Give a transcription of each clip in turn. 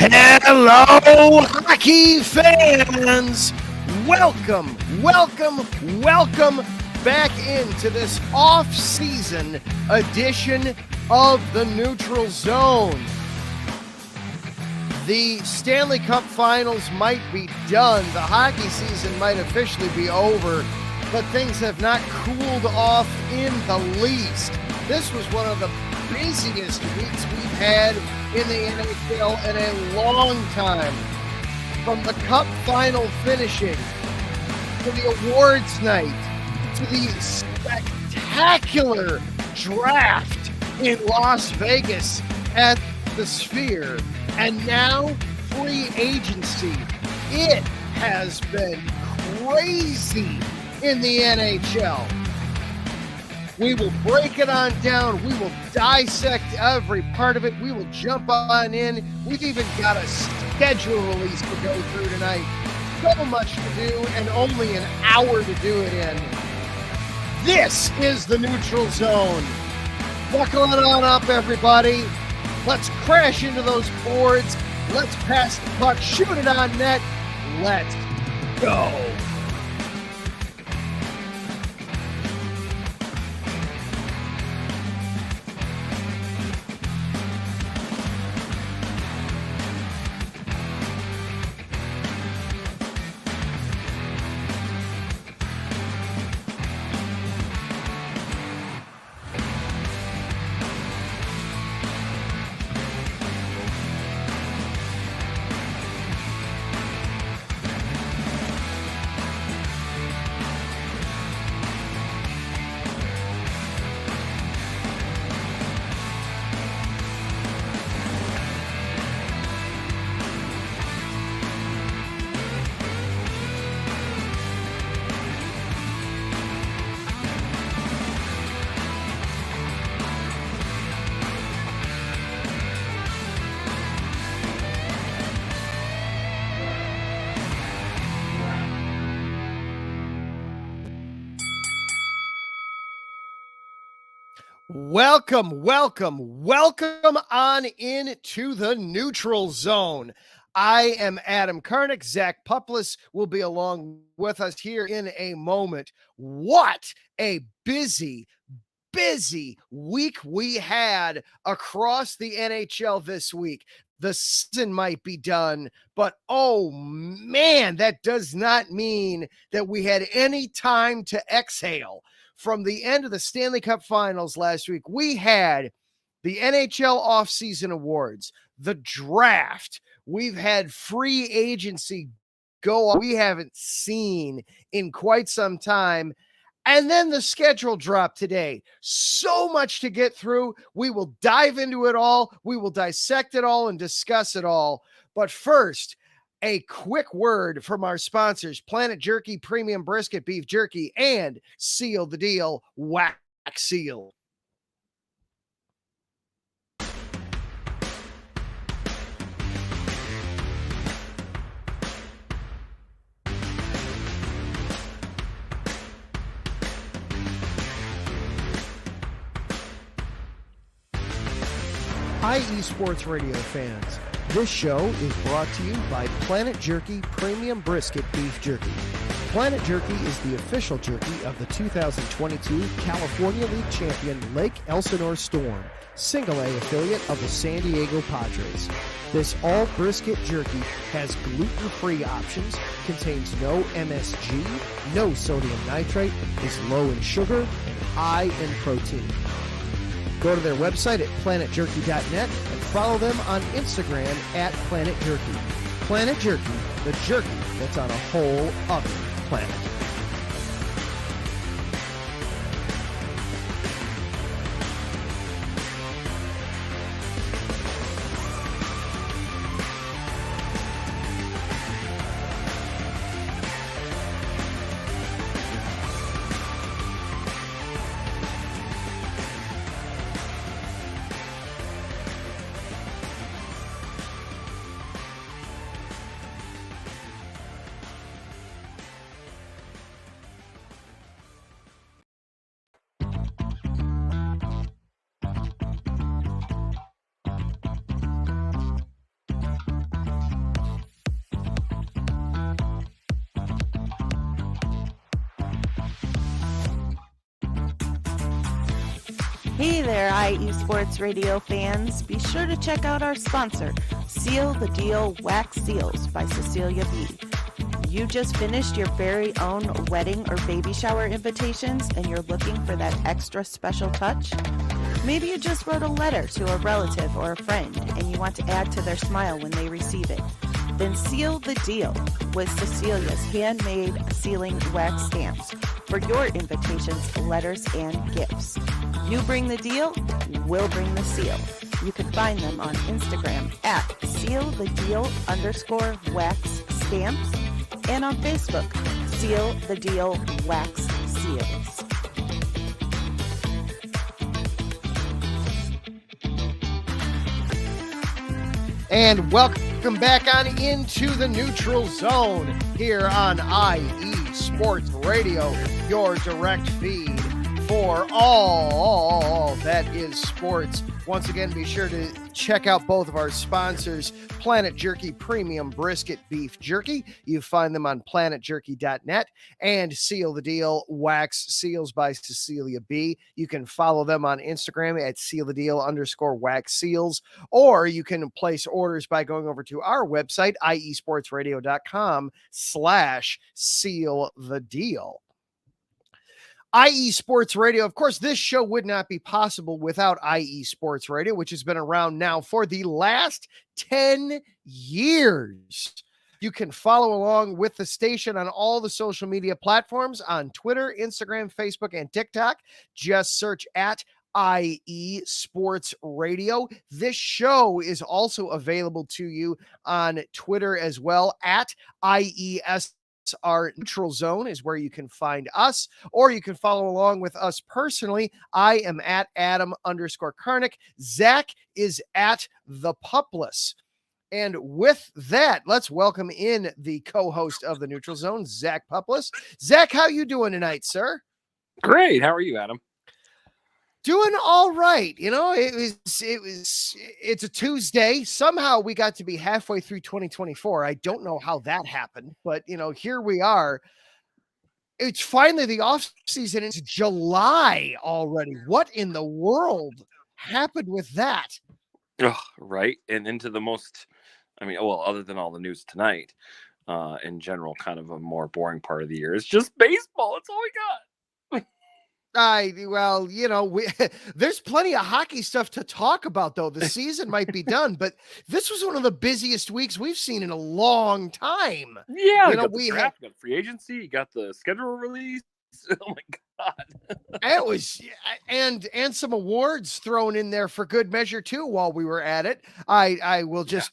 Hello, hockey fans! Welcome back into this off-season edition of the Neutral Zone. The Stanley Cup Finals might be done. The hockey season might officially be over, but things have not cooled off in the least. This was one of the busiest weeks we've had in the NHL in a long time. From the Cup Final finishing, to the awards night, to the spectacular draft in Las Vegas at the Sphere, and now free agency. It has been crazy in the NHL. We will break it on down. We will dissect every part of it. We will jump on in. We've even got a schedule release to go through tonight. So much to do and only an hour to do it in. This is the Neutral Zone. Buckle on up, everybody. Let's crash into those boards. Let's pass the puck. Shoot it on net. Let's go. Welcome on into the Neutral Zone. I am Adam Karnick. Zach Puplis will be along with us here in a moment. What a busy week we had across the NHL this week. The season might be done, but oh man, that does not mean that we had any time to exhale. From the end of the Stanley Cup Finals last week, we had the NHL offseason awards, the draft. We've had free agency go on we haven't seen in quite some time. And then the schedule dropped today. So much to get through. We will dive into it all. We will dissect it all and discuss it all. But first, a quick word from our sponsors, Planet Jerky Premium Brisket Beef Jerky and Seal the Deal Wax Seal. Hi, eSports Radio fans. This show is brought to you by Planet Jerky Premium Brisket Beef Jerky. Planet Jerky is the official jerky of the 2022 California League champion Lake Elsinore Storm, Single A affiliate of the San Diego Padres. This all brisket jerky has gluten-free options, contains no MSG, no sodium nitrate, is low in sugar, and high in protein. Go to their website at planetjerky.net and follow them on Instagram at Planet Jerky. Planet Jerky, the jerky that's on a whole other planet. Hey there, IE Sports Radio fans. Be sure to check out our sponsor, Seal the Deal Wax Seals by Cecilia B. You just finished your very own wedding or baby shower invitations and you're looking for that extra special touch? Maybe you just wrote a letter to a relative or a friend and you want to add to their smile when they receive it. Then seal the deal with Cecilia's handmade sealing wax stamps for your invitations, letters, and gifts. You bring the deal, we'll bring the seal. You can find them on Instagram at sealthedeal_wax stamps and on Facebook, Seal the Deal Wax Seals. And welcome back on into the neutral zone here on IE Sports Radio, your direct feed for all that is sports. Once again, be sure to check out both of our sponsors, Planet Jerky Premium Brisket Beef Jerky. You find them on planetjerky.net, and Seal the Deal Wax Seals by Cecilia B. You can follow them on Instagram at sealthedeal_wax seals, or you can place orders by going over to our website, iesportsradio.com/seal the deal. IE Sports Radio. Of course, this show would not be possible without IE Sports Radio, which has been around now for the last 10 years. You can follow along with the station on all the social media platforms on Twitter, Instagram, Facebook, and TikTok. Just search at IE Sports Radio. This show is also available to you on Twitter as well at IES. Our neutral zone is where you can find us, or you can follow along with us personally. I am at Adam_Karnick. Zach is at the Pupless. And with that, let's welcome in the co-host of the Neutral Zone, Zach Pupless. Zach, how you doing tonight, sir? Great. How are you, Adam? Doing all right. You know, it's a Tuesday. Somehow we got to be halfway through 2024. I don't know how that happened, but you know, here we are. It's finally the off season. It's July already. What in the world happened with that? Oh, right. And into the most, other than all the news tonight, in general, kind of a more boring part of the year. It's just baseball. It's all we got. There's plenty of hockey stuff to talk about, though. The season might be done, but this was one of the busiest weeks we've seen in a long time. Yeah, we got free agency, you got the schedule release. Oh my God. It was, and some awards thrown in there for good measure too. While we were at it, I will just,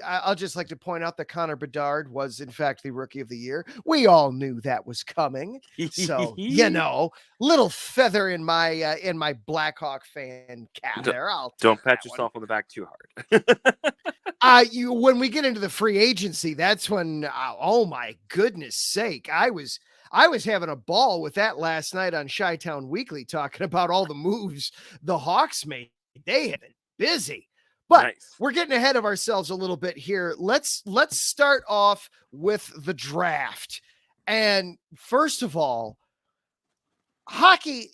I'll just like to point out that Connor Bedard was in fact the Rookie of the Year. We all knew that was coming, so little feather in my Blackhawk fan cap there. Don't pat yourself on the back too hard. When we get into the free agency, that's when, oh my goodness sake, I was having a ball with that last night on Chi-Town Weekly, talking about all the moves the Hawks made. They have been busy, but nice. We're getting ahead of ourselves a little bit here. Let's start off with the draft. And first of all, hockey,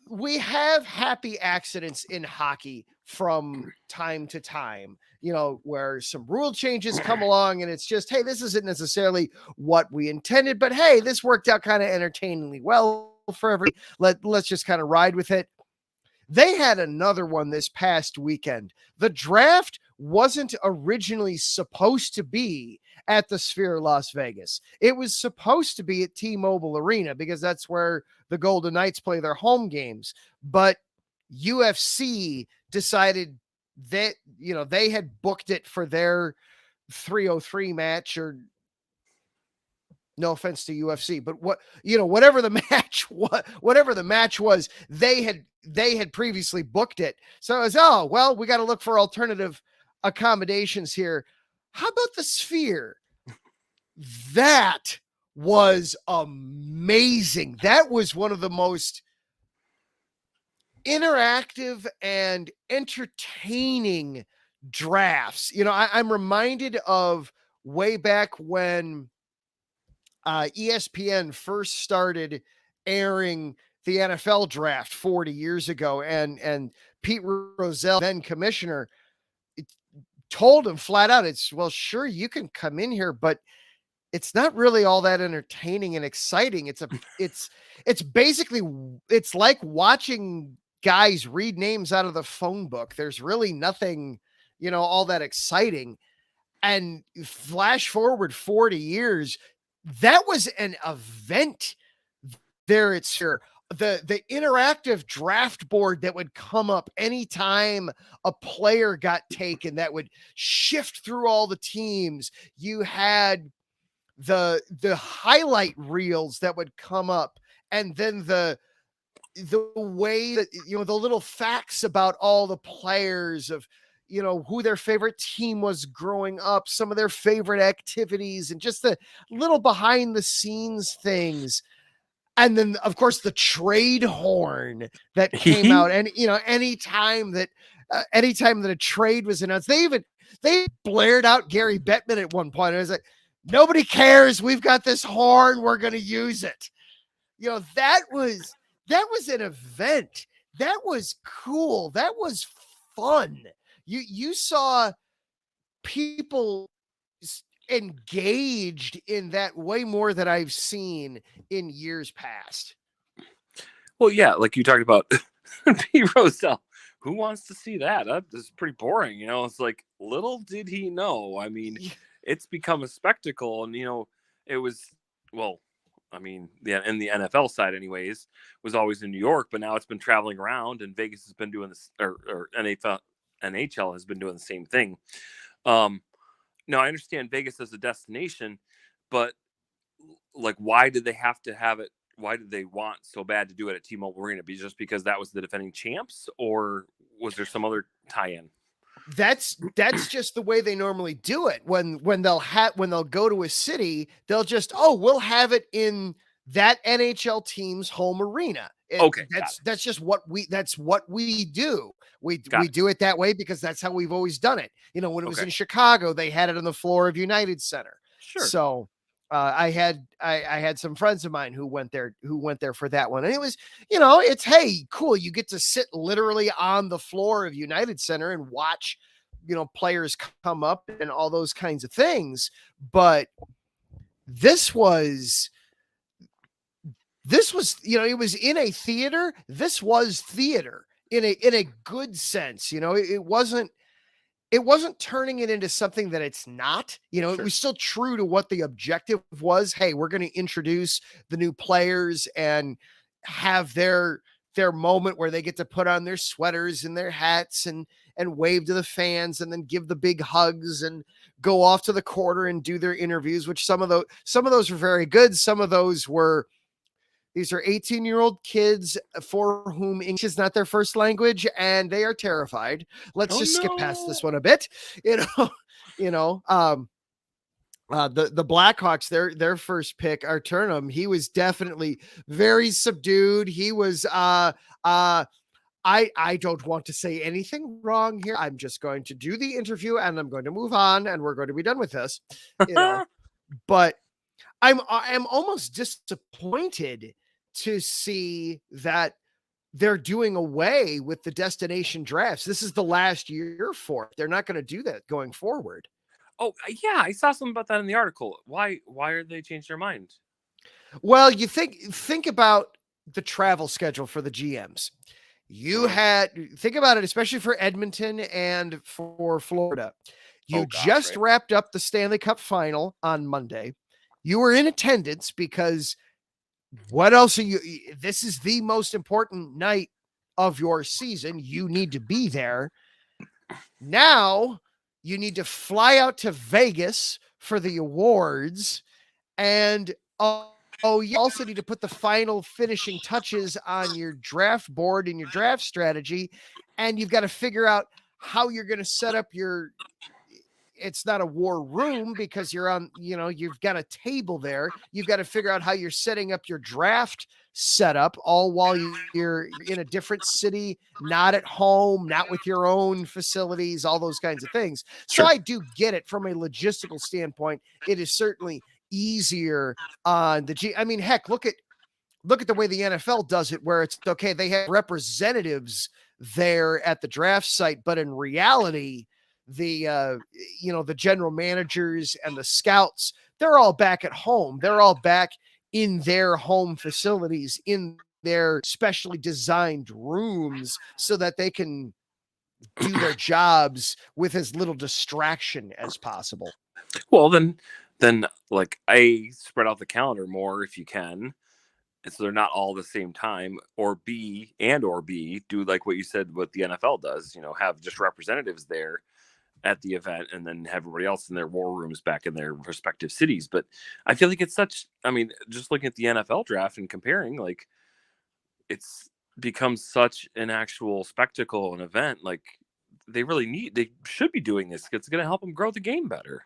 we have happy accidents in hockey from time to time, where some rule changes come along and it's just, hey, this isn't necessarily what we intended, but hey, this worked out kind of entertainingly well for everybody. Let's just kind of ride with it. They had another one this past weekend. The draft wasn't originally supposed to be at the Sphere Las Vegas. It was supposed to be at T-Mobile Arena because that's where the Golden Knights play their home games. But UFC decided that, they had booked it for their 303 match, or no offense to UFC, but whatever the match was, they had previously booked it. So it was, we got to look for alternative accommodations here. How about the Sphere? That was amazing. That was one of the most interactive and entertaining drafts. I'm reminded of way back when ESPN first started airing the NFL draft 40 years ago, and Pete Rozelle, then commissioner, told him flat out, it's, well, sure, you can come in here, but it's not really all that entertaining and exciting. It's basically, it's like watching guys read names out of the phone book. There's really nothing, all that exciting. And flash forward 40 years, that was an event there. It's here. The interactive draft board that would come up anytime a player got taken, that would shift through all the teams. You had the highlight reels that would come up, and then the way that, the little facts about all the players, of who their favorite team was growing up, some of their favorite activities, and just the little behind the scenes things. And then, of course, the trade horn that came out. And, anytime that a trade was announced, they blared out Gary Bettman at one point. It was like, nobody cares. We've got this horn. We're going to use it. That was an event. That was cool. That was fun. You saw people engaged in that way more than I've seen in years past. Well, yeah, like you talked about Pete Rozelle. Who wants to see that? That's pretty boring. It's like, little did he know. I mean, it's become a spectacle, and it was, well, I mean, in the NFL side anyways, was always in New York, but now it's been traveling around, and Vegas has been doing this, or NHL has been doing the same thing. Now I understand Vegas as a destination, but like, why did they have to have it? Why did they want so bad to do it at T-Mobile Arena? Just because that was the defending champs, or was there some other tie-in? That's just the way they normally do it. When they'll go to a city, they'll just, we'll have it in that NHL team's home arena. Okay. That's just what we do. We do it that way because that's how we've always done it. When it was in Chicago, they had it on the floor of United Center. Sure. So I had some friends of mine who went there for that one. And it was, it's, hey, cool. You get to sit literally on the floor of United Center and watch, players come up and all those kinds of things. But this was, it was in a theater. This was theater in a good sense. It wasn't turning it into something that it's not. Sure. It was still true to what the objective was. Hey, we're going to introduce the new players and have their moment where they get to put on their sweaters and their hats and wave to the fans, and then give the big hugs and go off to the quarter and do their interviews, which some of those were very good. Some of those were, these are 18-year-old kids for whom English is not their first language, and they are terrified. Let's skip past this one a bit. The Blackhawks, their first pick, Arturnum, he was definitely very subdued. He was, I don't want to say anything wrong here. I'm just going to do the interview and I'm going to move on and we're going to be done with this. But I'm almost disappointed to see that they're doing away with the destination drafts. This is the last year for it. They're not going to do that going forward. Oh, yeah, I saw something about that in the article. Why are they changed their mind? Well, you think about the travel schedule for the GMs. Think about it, especially for Edmonton and for Florida. You just wrapped up the Stanley Cup Final on Monday. You were in attendance because what else are you? This is the most important night of your season. You need to be there. Now you need to fly out to Vegas for the awards. And you also need to put the final finishing touches on your draft board and your draft strategy. And you've got to figure out how you're going to set up it's not a war room because you're on, you've got a table there. You've got to figure out how you're setting up your draft setup, all while you're in a different city, not at home, not with your own facilities, all those kinds of things. Sure. So I do get it from a logistical standpoint. It is certainly easier on the I mean, heck, look at look at the way the NFL does it, where it's okay, they have representatives there at the draft site, but in reality, the the general managers and the scouts, they're all back at home. They're all back in their home facilities, in their specially designed rooms, so that they can do their jobs with as little distraction as possible. Well, then like I spread out the calendar more if you can, and so they're not all the same time. Or B, do like what you said, what the NFL does. Have just representatives there at the event, and then have everybody else in their war rooms back in their respective cities. But I feel like it's such. I mean, just looking at the NFL draft and comparing, like it's become such an actual spectacle, an event. Like they should be doing this. It's going to help them grow the game better.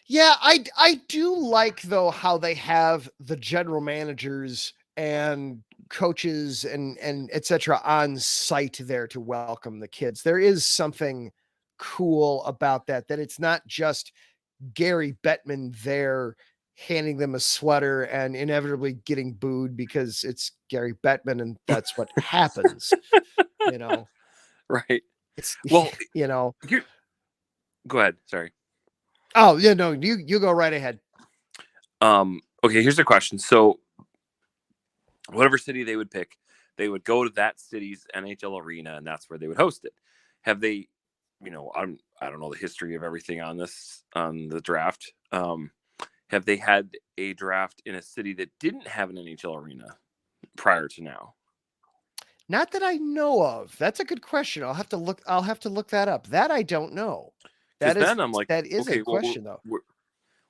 Yeah, I do like, though, how they have the general managers and coaches and et cetera on site there to welcome the kids. There is something cool about that it's not just Gary Bettman there handing them a sweater and inevitably getting booed because it's Gary Bettman and that's what happens. Right. It's well, go ahead. Sorry. Oh, yeah, no, you go right ahead. Okay, here's a question. So whatever city they would pick, they would go to that city's NHL arena, and that's where they would host it. Have they, I don't know the history of everything on the draft. Have they had a draft in a city that didn't have an NHL arena prior to now? Not that I know of. That's a good question. I'll have to look that up. That I don't know. That is okay, a question, though.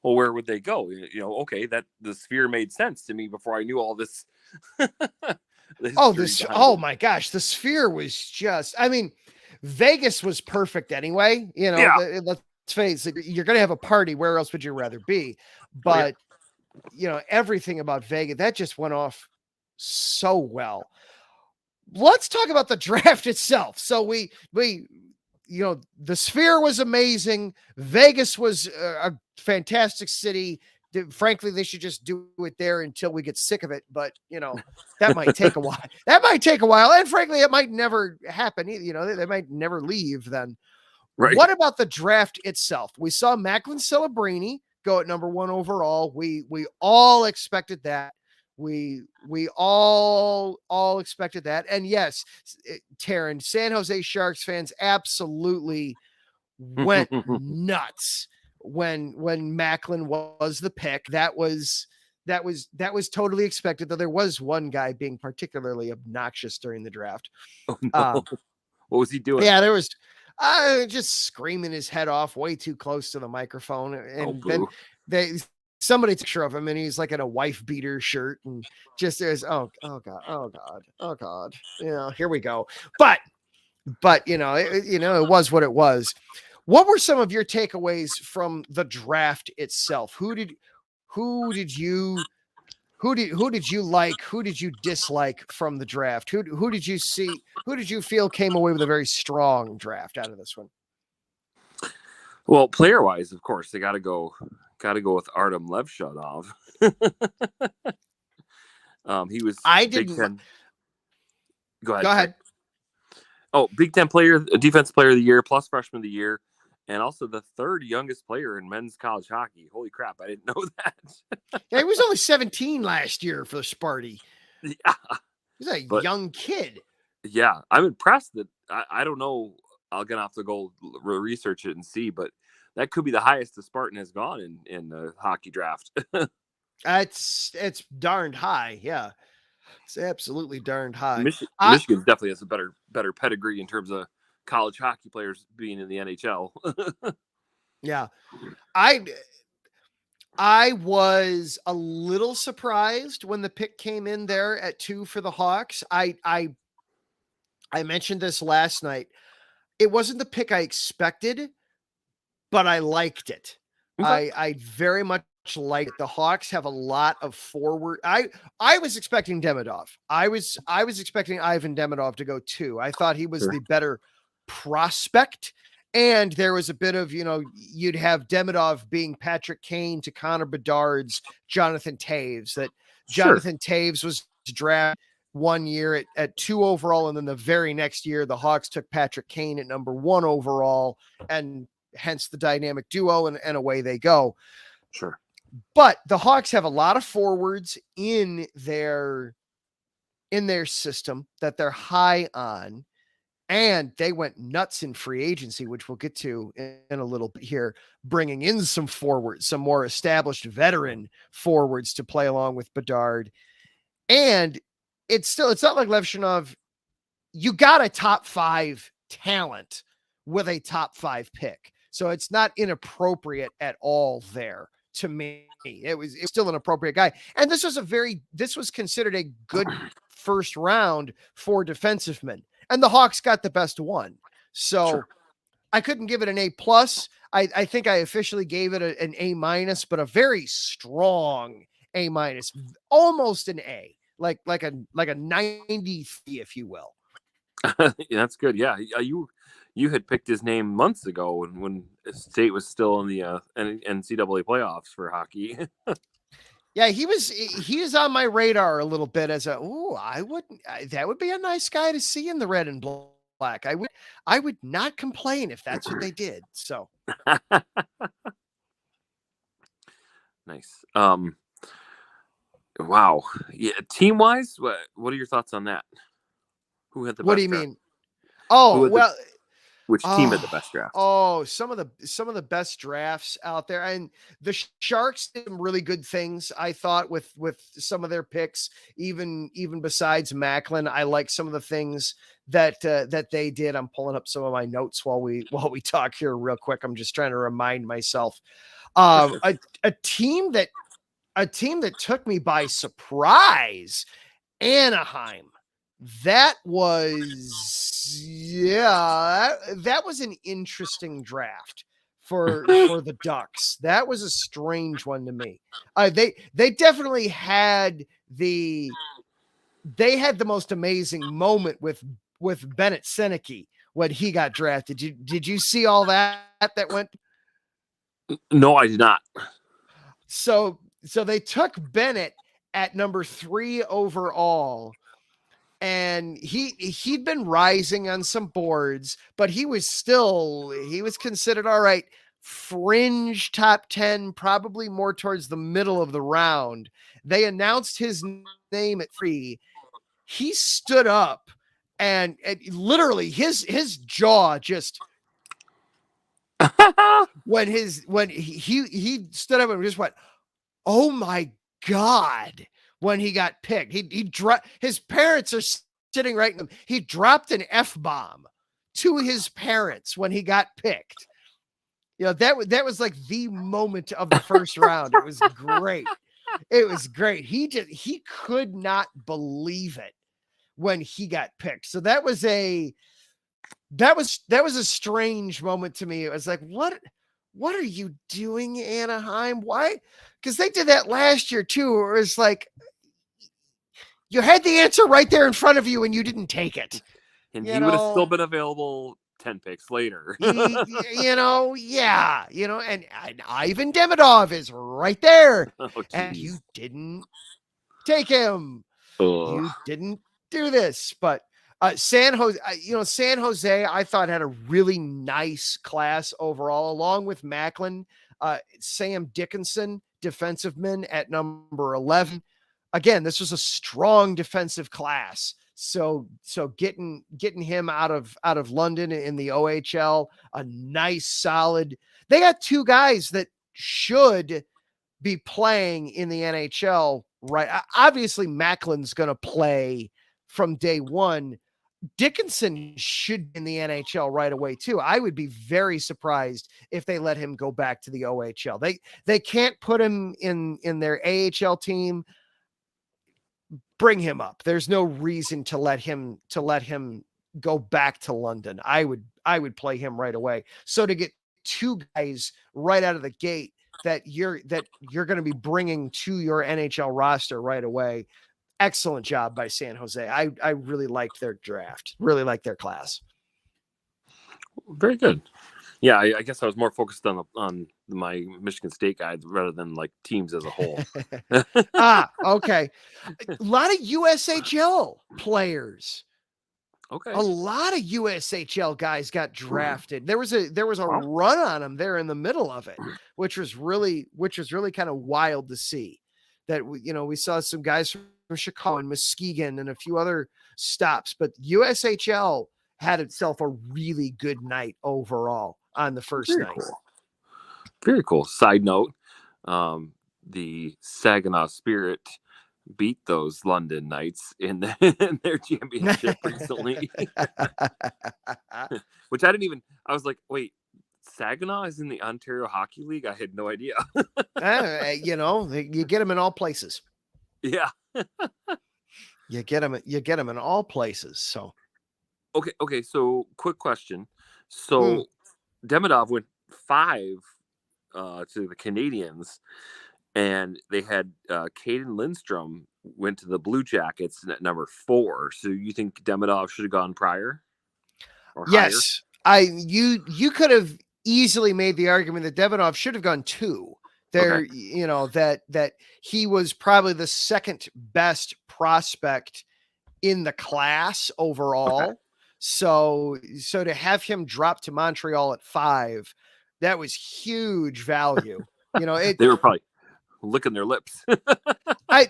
Well, where would they go? Okay, that the Sphere made sense to me before I knew all this. Oh my gosh, the Sphere was just. I mean, Vegas was perfect anyway. Let's face it, you're going to have a party. Where else would you rather be? But everything about Vegas that just went off so well. Let's talk about the draft itself. So we the Sphere was amazing. Vegas was a fantastic city. Frankly, they should just do it there until we get sick of it. But, that might take a while. And frankly, it might never happen. They might never leave then. Right. What about the draft itself? We saw Macklin Celebrini go at number 1 overall. We all expected that. We all expected that. And yes, Taryn, San Jose Sharks fans absolutely went nuts when Macklin was the pick. That was totally expected, though there was one guy being particularly obnoxious during the draft. Oh, no. What was he doing? Yeah, there was just screaming his head off way too close to the microphone. And then somebody took a picture of him and he's like in a wife beater shirt and just there's oh God. Here we go. But it was what it was. What were some of your takeaways from the draft itself? Who did you like? Who did you dislike from the draft? Who did you see? Who did you feel came away with a very strong draft out of this one? Well, player wise, of course, they got to go with Artem Levshunov. He was. I didn't. Big Ten. Go ahead. Go ahead. Oh, Big Ten player, defense player of the year, plus freshman of the year, and also the 3rd youngest player in men's college hockey. Holy crap, I didn't know that. Yeah, he was only 17 last year for the Sparty. Yeah. He's a young kid. Yeah, I'm impressed that I don't know. I'm going to have to go research it and see, but that could be the highest the Spartan has gone in the hockey draft. It's darned high. Yeah. It's absolutely darned high. Michigan definitely has a better pedigree in terms of college hockey players being in the NHL. Yeah. I was a little surprised when the pick came in there at 2 for the Hawks. I mentioned this last night. It wasn't the pick I expected, but I liked it. Okay. I very much like it. The Hawks have a lot of forward. I was expecting Demidov. I was expecting Ivan Demidov to go 2. I thought he was the better prospect And there was a bit of, you'd have Demidov being Patrick Kane to Connor Bedard's Jonathan Taves. That Jonathan Taves was drafted one year at 2 overall, and then the very next year the Hawks took Patrick Kane at number 1 overall, and hence the dynamic duo, and away they go. Sure. But the Hawks have a lot of forwards in their system that they're high on. And they went nuts in free agency, which we'll get to in a little bit here, bringing in some forwards, some more established veteran forwards to play along with Bedard. And it's not like Levshunov. You got a top 5 talent with a top 5 pick. So it's not inappropriate at all there to me. It was still an appropriate guy. And this was considered a good first round for defensive-men. And the Hawks got the best one. So I couldn't give it an A+. I think I officially gave it an A-, but a very strong A-, almost an A, like a 93, if you will. Yeah, that's good. Yeah. You had picked his name months ago when State was still in the NCAA playoffs for hockey. Yeah, he is on my radar a little bit as that would be a nice guy to see in the red and black. I would not complain if that's what they did. So nice. Wow. Yeah. Team wise, what are your thoughts on that? Who had the what best do you draft? mean? Oh, well, which team had the best draft? Oh, some of the best drafts out there. And the Sharks did some really good things, I thought, with some of their picks, even besides Macklin. I like some of the things that they did. I'm pulling up some of my notes while we talk here real quick. I'm just trying to remind myself. A team that took me by surprise, Anaheim. That was an interesting draft for the Ducks. That was a strange one to me. They definitely had the most amazing moment with Bennett Seneke when he got drafted. Did you see all that went? No, I did not. So they took Bennett at number 3 overall. And he'd been rising on some boards, but he was considered all right, fringe top 10, probably more towards the middle of the round. They announced his name at 3. He stood up and literally his jaw just when he stood up and just went, "Oh my God." When he got picked, his parents are sitting right in him. He dropped an F-bomb to his parents when he got picked. That was like the moment of the first round. It was great. It was great. He could not believe it when he got picked. So that was a strange moment to me. It was like, what are you doing, Anaheim? Why? Because they did that last year too. It was like, you had the answer right there in front of you and you didn't take it. And he would have still been available 10 picks later. And Ivan Demidov is right there. And you didn't take him. You didn't do this. But San Jose, I thought had a really nice class overall, along with Macklin. Sam Dickinson, defensive-man at number 11. Again, this was a strong defensive class. So getting him out of London in the OHL, a nice solid. They got 2 guys that should be playing in the NHL, right? Obviously, Macklin's going to play from day one. Dickinson should be in the NHL right away too. I would be very surprised if they let him go back to the OHL. They can't put him in their AHL team. Bring him up. There's no reason to let him go back to London. I would play him right away. So to get 2 guys right out of the gate that you're going to be bringing to your NHL roster right away. Excellent job by San Jose. I really liked their draft. Really liked their class. Very good. Yeah, I guess I was more focused on my Michigan State guys rather than like teams as a whole. Okay. A lot of USHL players. Okay. A lot of USHL guys got drafted. There was a Wow. run on them there in the middle of it, which was really kind of wild to see. That we saw some guys from Chicago and Muskegon and a few other stops, but USHL had itself a really good night overall on the first Very night. cool. Very cool. Side note, the Saginaw Spirit beat those London Knights in their championship recently. Which I was like, wait, Saginaw is in the Ontario Hockey League? I had no idea. You get them in all places. Yeah. You get them in all places. So Okay. So quick question. So Demidov went 5 to the Canadians, and they had Caden Lindstrom went to the Blue Jackets at number 4. So you think Demidov should have gone prior? Or yes, higher? You could have easily made the argument that Demidov should have gone 2. There, okay. That he was probably the second best prospect in the class overall. Okay. So to have him drop to Montreal at 5, that was huge value. They were probably licking their lips. I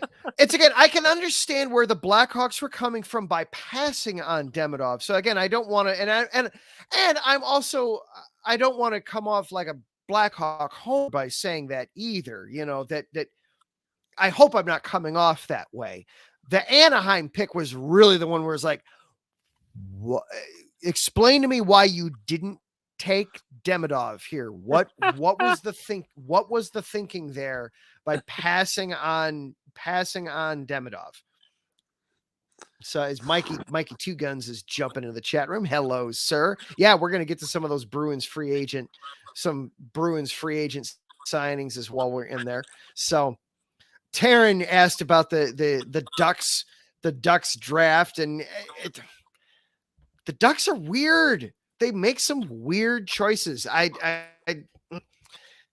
can understand where the Blackhawks were coming from by passing on Demidov. So again, I don't want to, and I'm also, I don't want to come off like a Blackhawk home by saying that either. That I hope I'm not coming off that way. The Anaheim pick was really the one where it's like, what? Explain to me why you didn't take Demidov here. What was the thinking there by passing on Demidov? So as Mikey Two Guns is jumping into the chat room. Hello, sir. Yeah, we're gonna get to some of those Bruins free agent signings as well. We're in there. So Taryn asked about the Ducks draft, and the Ducks are weird. They make some weird choices.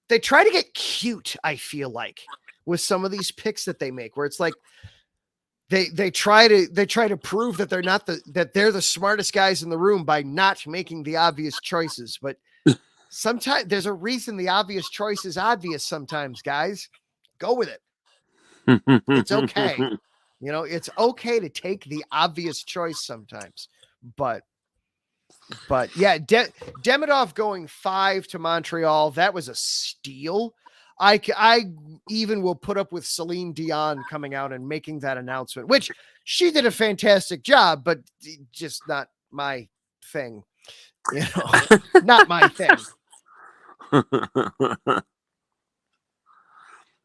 They try to get cute, I feel like, with some of these picks that they make, where it's like they try to prove that they're the smartest guys in the room by not making the obvious choices. But sometimes there's a reason the obvious choice is obvious sometimes, guys. Go with it. It's okay. It's okay to take the obvious choice sometimes. But yeah, Demidov going 5 to Montreal, that was a steal. I even will put up with Celine Dion coming out and making that announcement, which she did a fantastic job, but just not my thing. Not my thing.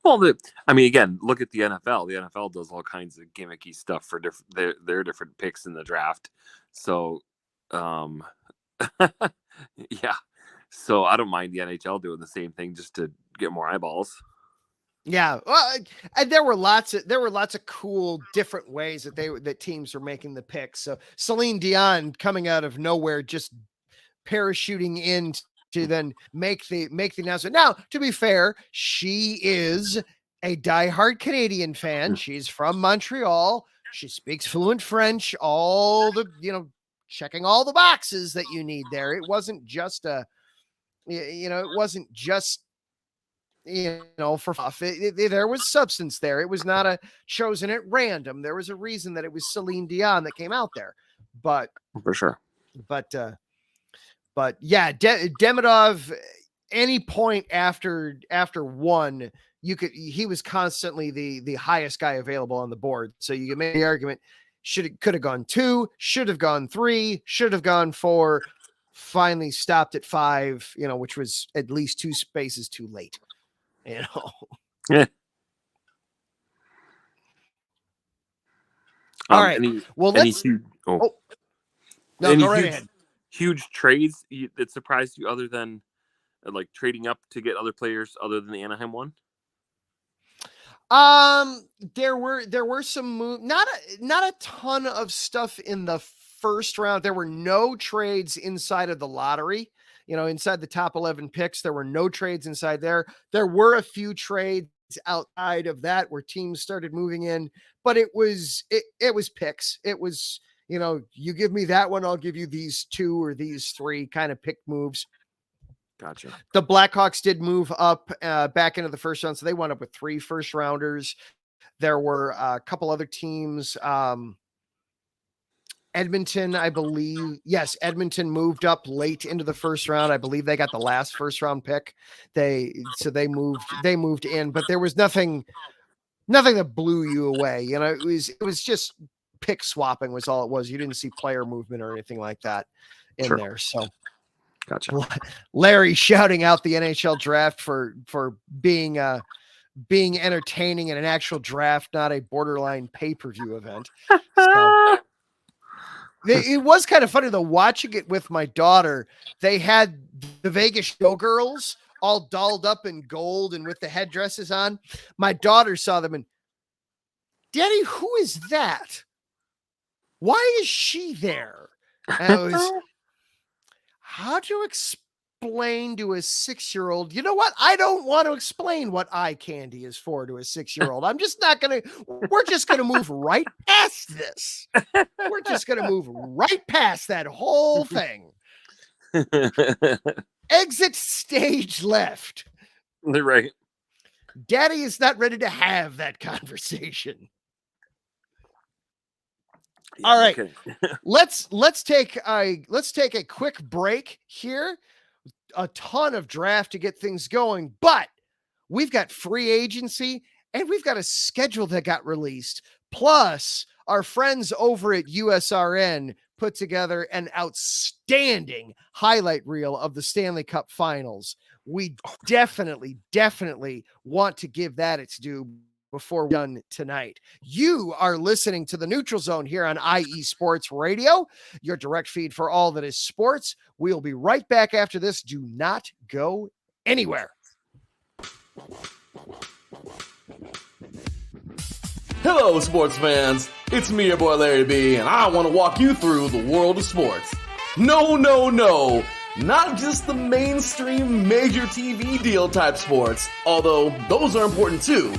Well, again, look at the NFL. The NFL does all kinds of gimmicky stuff for their different picks in the draft. So, yeah. So I don't mind the NHL doing the same thing just to get more eyeballs. Yeah, well, and there were lots of cool different ways that teams were making the picks. So Celine Dion coming out of nowhere, just parachuting in to then make the announcement. Now, to be fair, she is a diehard Canadian fan. She's from Montreal. She speaks fluent French. All the checking all the boxes that you need there. It wasn't just for fluff. There was substance there. It was not a chosen at random. There was a reason that it was Celine Dion that came out there. But for sure. But yeah, Demidov, any point after 1, he was constantly the highest guy available on the board. So you can make the argument, could have gone 2, should have gone 3, should have gone 4, finally stopped at 5, which was at least 2 spaces too late. Yeah. All right. Let's. Go right ahead. Huge trades that surprised you, other than like trading up to get other players other than the Anaheim one? There were some not a ton of stuff in the first round. There were no trades inside of the lottery inside the top 11 picks. There were no trades inside there. There were a few trades outside of that where teams started moving in, but it was picks. It was, you give me that one, I'll give you these 2 or these 3 kind of pick moves. Gotcha. The Blackhawks did move up back into the first round, so they wound up with 3 first rounders. There were a couple other teams. Edmonton, I believe. Yes, Edmonton moved up late into the first round. I believe they got the last first round pick. They moved in, but there was nothing that blew you away. It was just pick swapping was all it was. You didn't see player movement or anything like that in there. So gotcha. Larry shouting out the NHL draft for being entertaining in an actual draft, not a borderline pay-per-view event. So, it was kind of funny though, watching it with my daughter. They had the Vegas showgirls all dolled up in gold and with the headdresses on. My daughter saw them and, Daddy, who is that? Why is she there? And how do you explain to a 6-year-old? You know what? I don't want to explain what eye candy is for to a 6-year-old. We're just going to move right past this. We're just going to move right past that whole thing. Exit stage left. Right. Daddy is not ready to have that conversation. Yeah, all right. Okay. Let's take a quick break here. A ton of draft to get things going, but we've got free agency and we've got a schedule that got released. Plus, our friends over at USRN put together an outstanding highlight reel of the Stanley Cup Finals. We definitely want to give that its due before we're done tonight. You are listening to the Neutral Zone here on IE Sports Radio, your direct feed for all that is sports. We'll be right back after this. Do not go anywhere. Hello, sports fans. It's me, your boy Larry B, and I want to walk you through the world of sports. No. Not just the mainstream major TV deal type sports, although those are important too.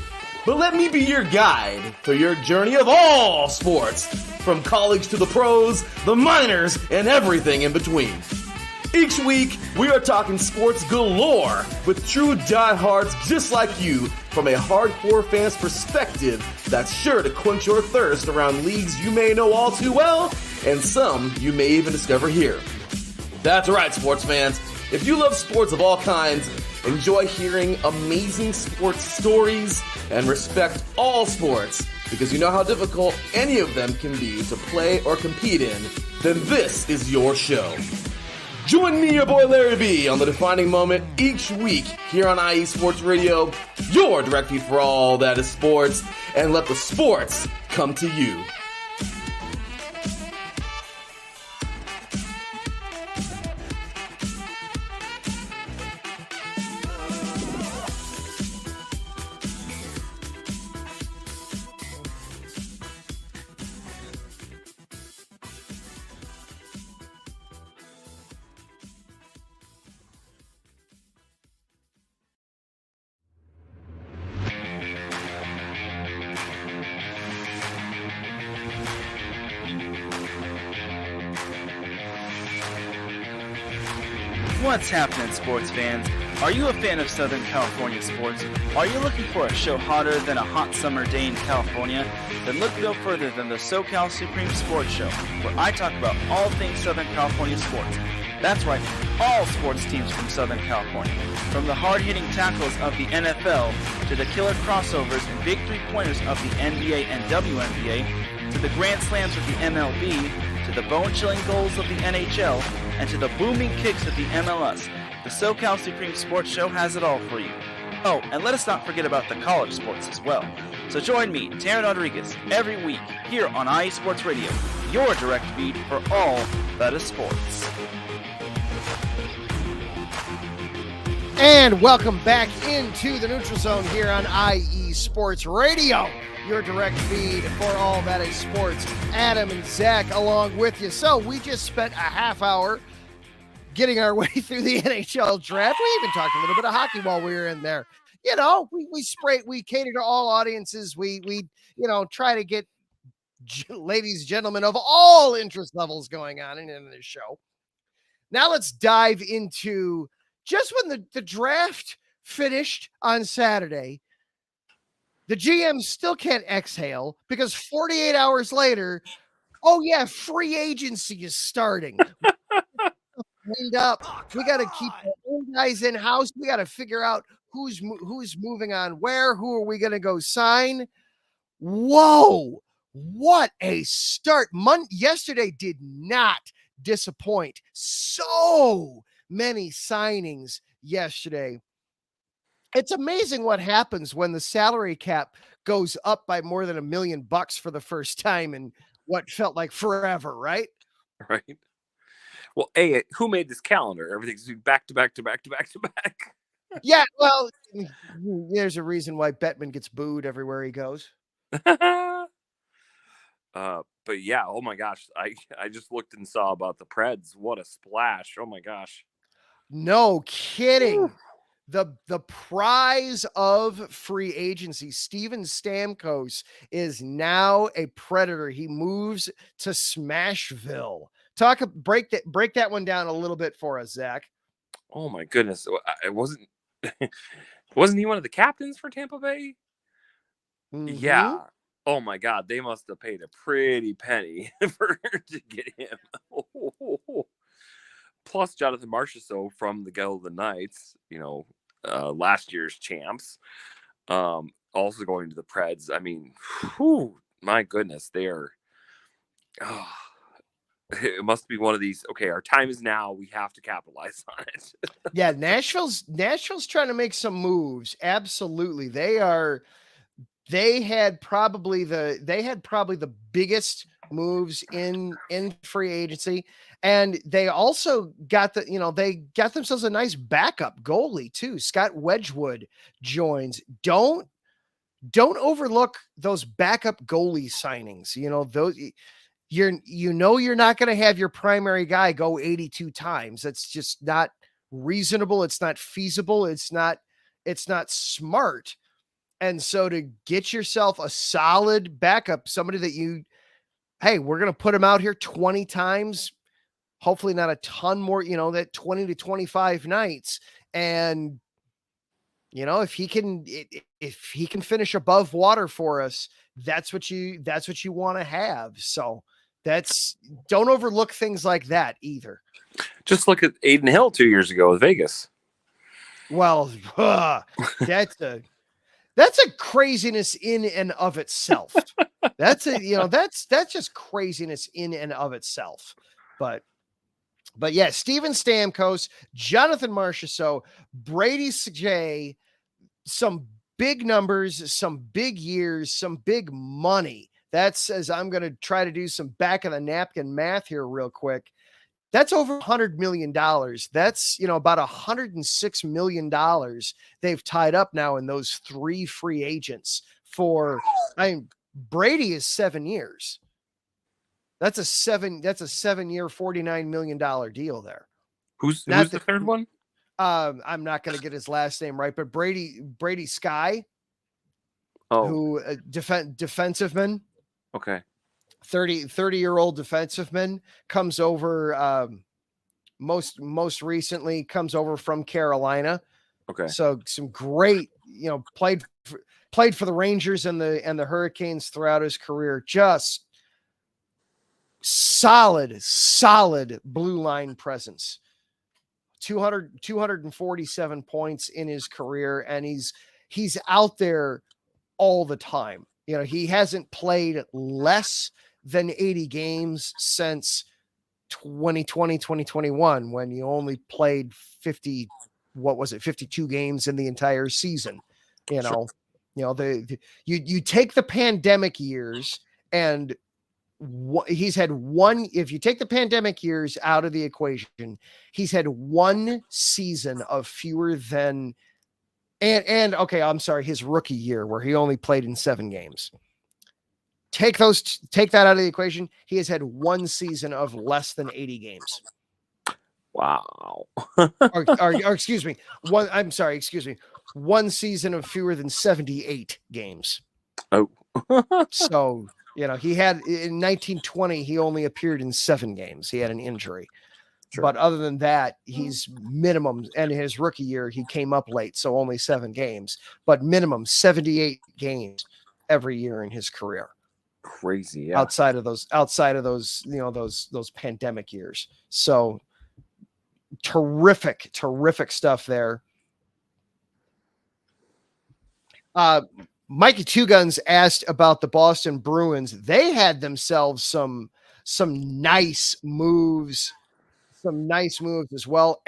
But let me be your guide through your journey of all sports, from college to the pros, the minors, and everything in between. Each week, we are talking sports galore with true diehards just like you from a hardcore fan's perspective that's sure to quench your thirst around leagues you may know all too well and some you may even discover here. That's right, sports fans. If you love sports of all kinds, enjoy hearing amazing sports stories, and respect all sports because you know how difficult any of them can be to play or compete in, then this is your show. Join me, your boy Larry B, on the defining moment each week here on IE Sports Radio, your direct feed for all that is sports, and let the sports come to you. What's happening, sports fans? Are you a fan of Southern California sports? Are you looking for a show hotter than a hot summer day in California? Then look no further than the SoCal Supreme Sports Show, where I talk about all things Southern California sports. That's right, all sports teams from Southern California. From the hard-hitting tackles of the NFL, to the killer crossovers and big three-pointers of the NBA and WNBA, to the grand slams of the MLB, to the bone-chilling goals of the NHL, and to the booming kicks of the MLS. The SoCal Supreme Sports Show has it all for you. Oh, and let us not forget about the college sports as well. So join me, Taryn Rodriguez, every week here on IE Sports Radio, your direct feed for all that is sports. And welcome back into the Neutral Zone here on IE Sports Radio, your direct feed for all that is sports. Adam and Zach along with you. So we just spent a half hour getting our way through the NHL draft. We even talked a little bit of hockey while we were in there. You know, we cater to all audiences. We try to get ladies and gentlemen of all interest levels going on in this show. Now let's dive into just when the draft finished on Saturday. The GM still can't exhale because 48 hours later, oh yeah, free agency is starting. Cleaned up. We got to keep our own guys in house. We got to figure out who's moving on where. Who are we going to go sign? Whoa! What a start! Yesterday did not disappoint. So many signings yesterday. It's amazing what happens when the salary cap goes up by more than $1 million for the first time in what felt like forever, right? Right. Well, who made this calendar? Everything's back to back to back to back to back. Yeah, well, there's a reason why Bettman gets booed everywhere he goes. But yeah, oh my gosh, I just looked and saw about the Preds. What a splash! Oh my gosh, no kidding. The prize of free agency, Steven Stamkos, is now a Predator. He moves to Smashville. Break that one down a little bit for us, Zach. Oh my goodness, it wasn't he one of the captains for Tampa Bay? Mm-hmm. Yeah. Oh my God, they must have paid a pretty penny to get him. Plus Jonathan Marchessault from the Golden Knights, last year's champs, also going to the Preds. I mean, my goodness, it must be one of these. Okay, our time is now. We have to capitalize on it. Yeah, Nashville's trying to make some moves. Absolutely, they had probably the biggest moves in free agency, and they also got they got themselves a nice backup goalie too. Scott Wedgwood joins. Don't overlook those backup goalie signings. Those you're not going to have your primary guy go 82 times. That's just not reasonable. It's not feasible. It's not smart. And so to get yourself a solid backup, somebody that we're going to put him out here 20 times, hopefully not a ton more, that 20 to 25 nights. And, if he can finish above water for us, that's what you want to have. So don't overlook things like that either. Just look at Aiden Hill 2 years ago with Vegas. Well, that's a craziness in and of itself. That's just craziness in and of itself. But yeah, Steven Stamkos, Jonathan Marchessault, Brady Sajay, some big numbers, some big years, some big money. That says I'm going to try to do some back of the napkin math here real quick. That's over $100 million. That's, about $106 million they've tied up now in those 3 free agents Brady is 7 years. That's a 7-year, $49 million deal there. Who's the third one? I'm not going to get his last name right, but Brady Sky, who defensiveman. Okay. 30-year-old defensiveman comes over. Most recently comes over from Carolina. Okay. So some great, played for the Rangers and the Hurricanes throughout his career. Just solid blue line presence. 247 points in his career, and he's out there all the time. He hasn't played less than 80 games since 2020, 2021, when you only played 52 games in the entire season. You take the pandemic years, and he's had one. If you take the pandemic years out of the equation, he's had one season of fewer than his rookie year where he only played in 7 games. Take that out of the equation. He has had one season of less than 80 games. Wow. or excuse me, one season of fewer than 78 games. Oh. So, he had in 1920, he only appeared in 7 games. He had an injury. Sure. But other than that, he's minimum, and his rookie year, he came up late, so only 7 games, but minimum 78 games every year in his career. Crazy. Yeah. Outside of those, those pandemic years. So terrific stuff there. Mikey Two Guns asked about the Boston Bruins. They had themselves some nice moves. Some nice moves as well.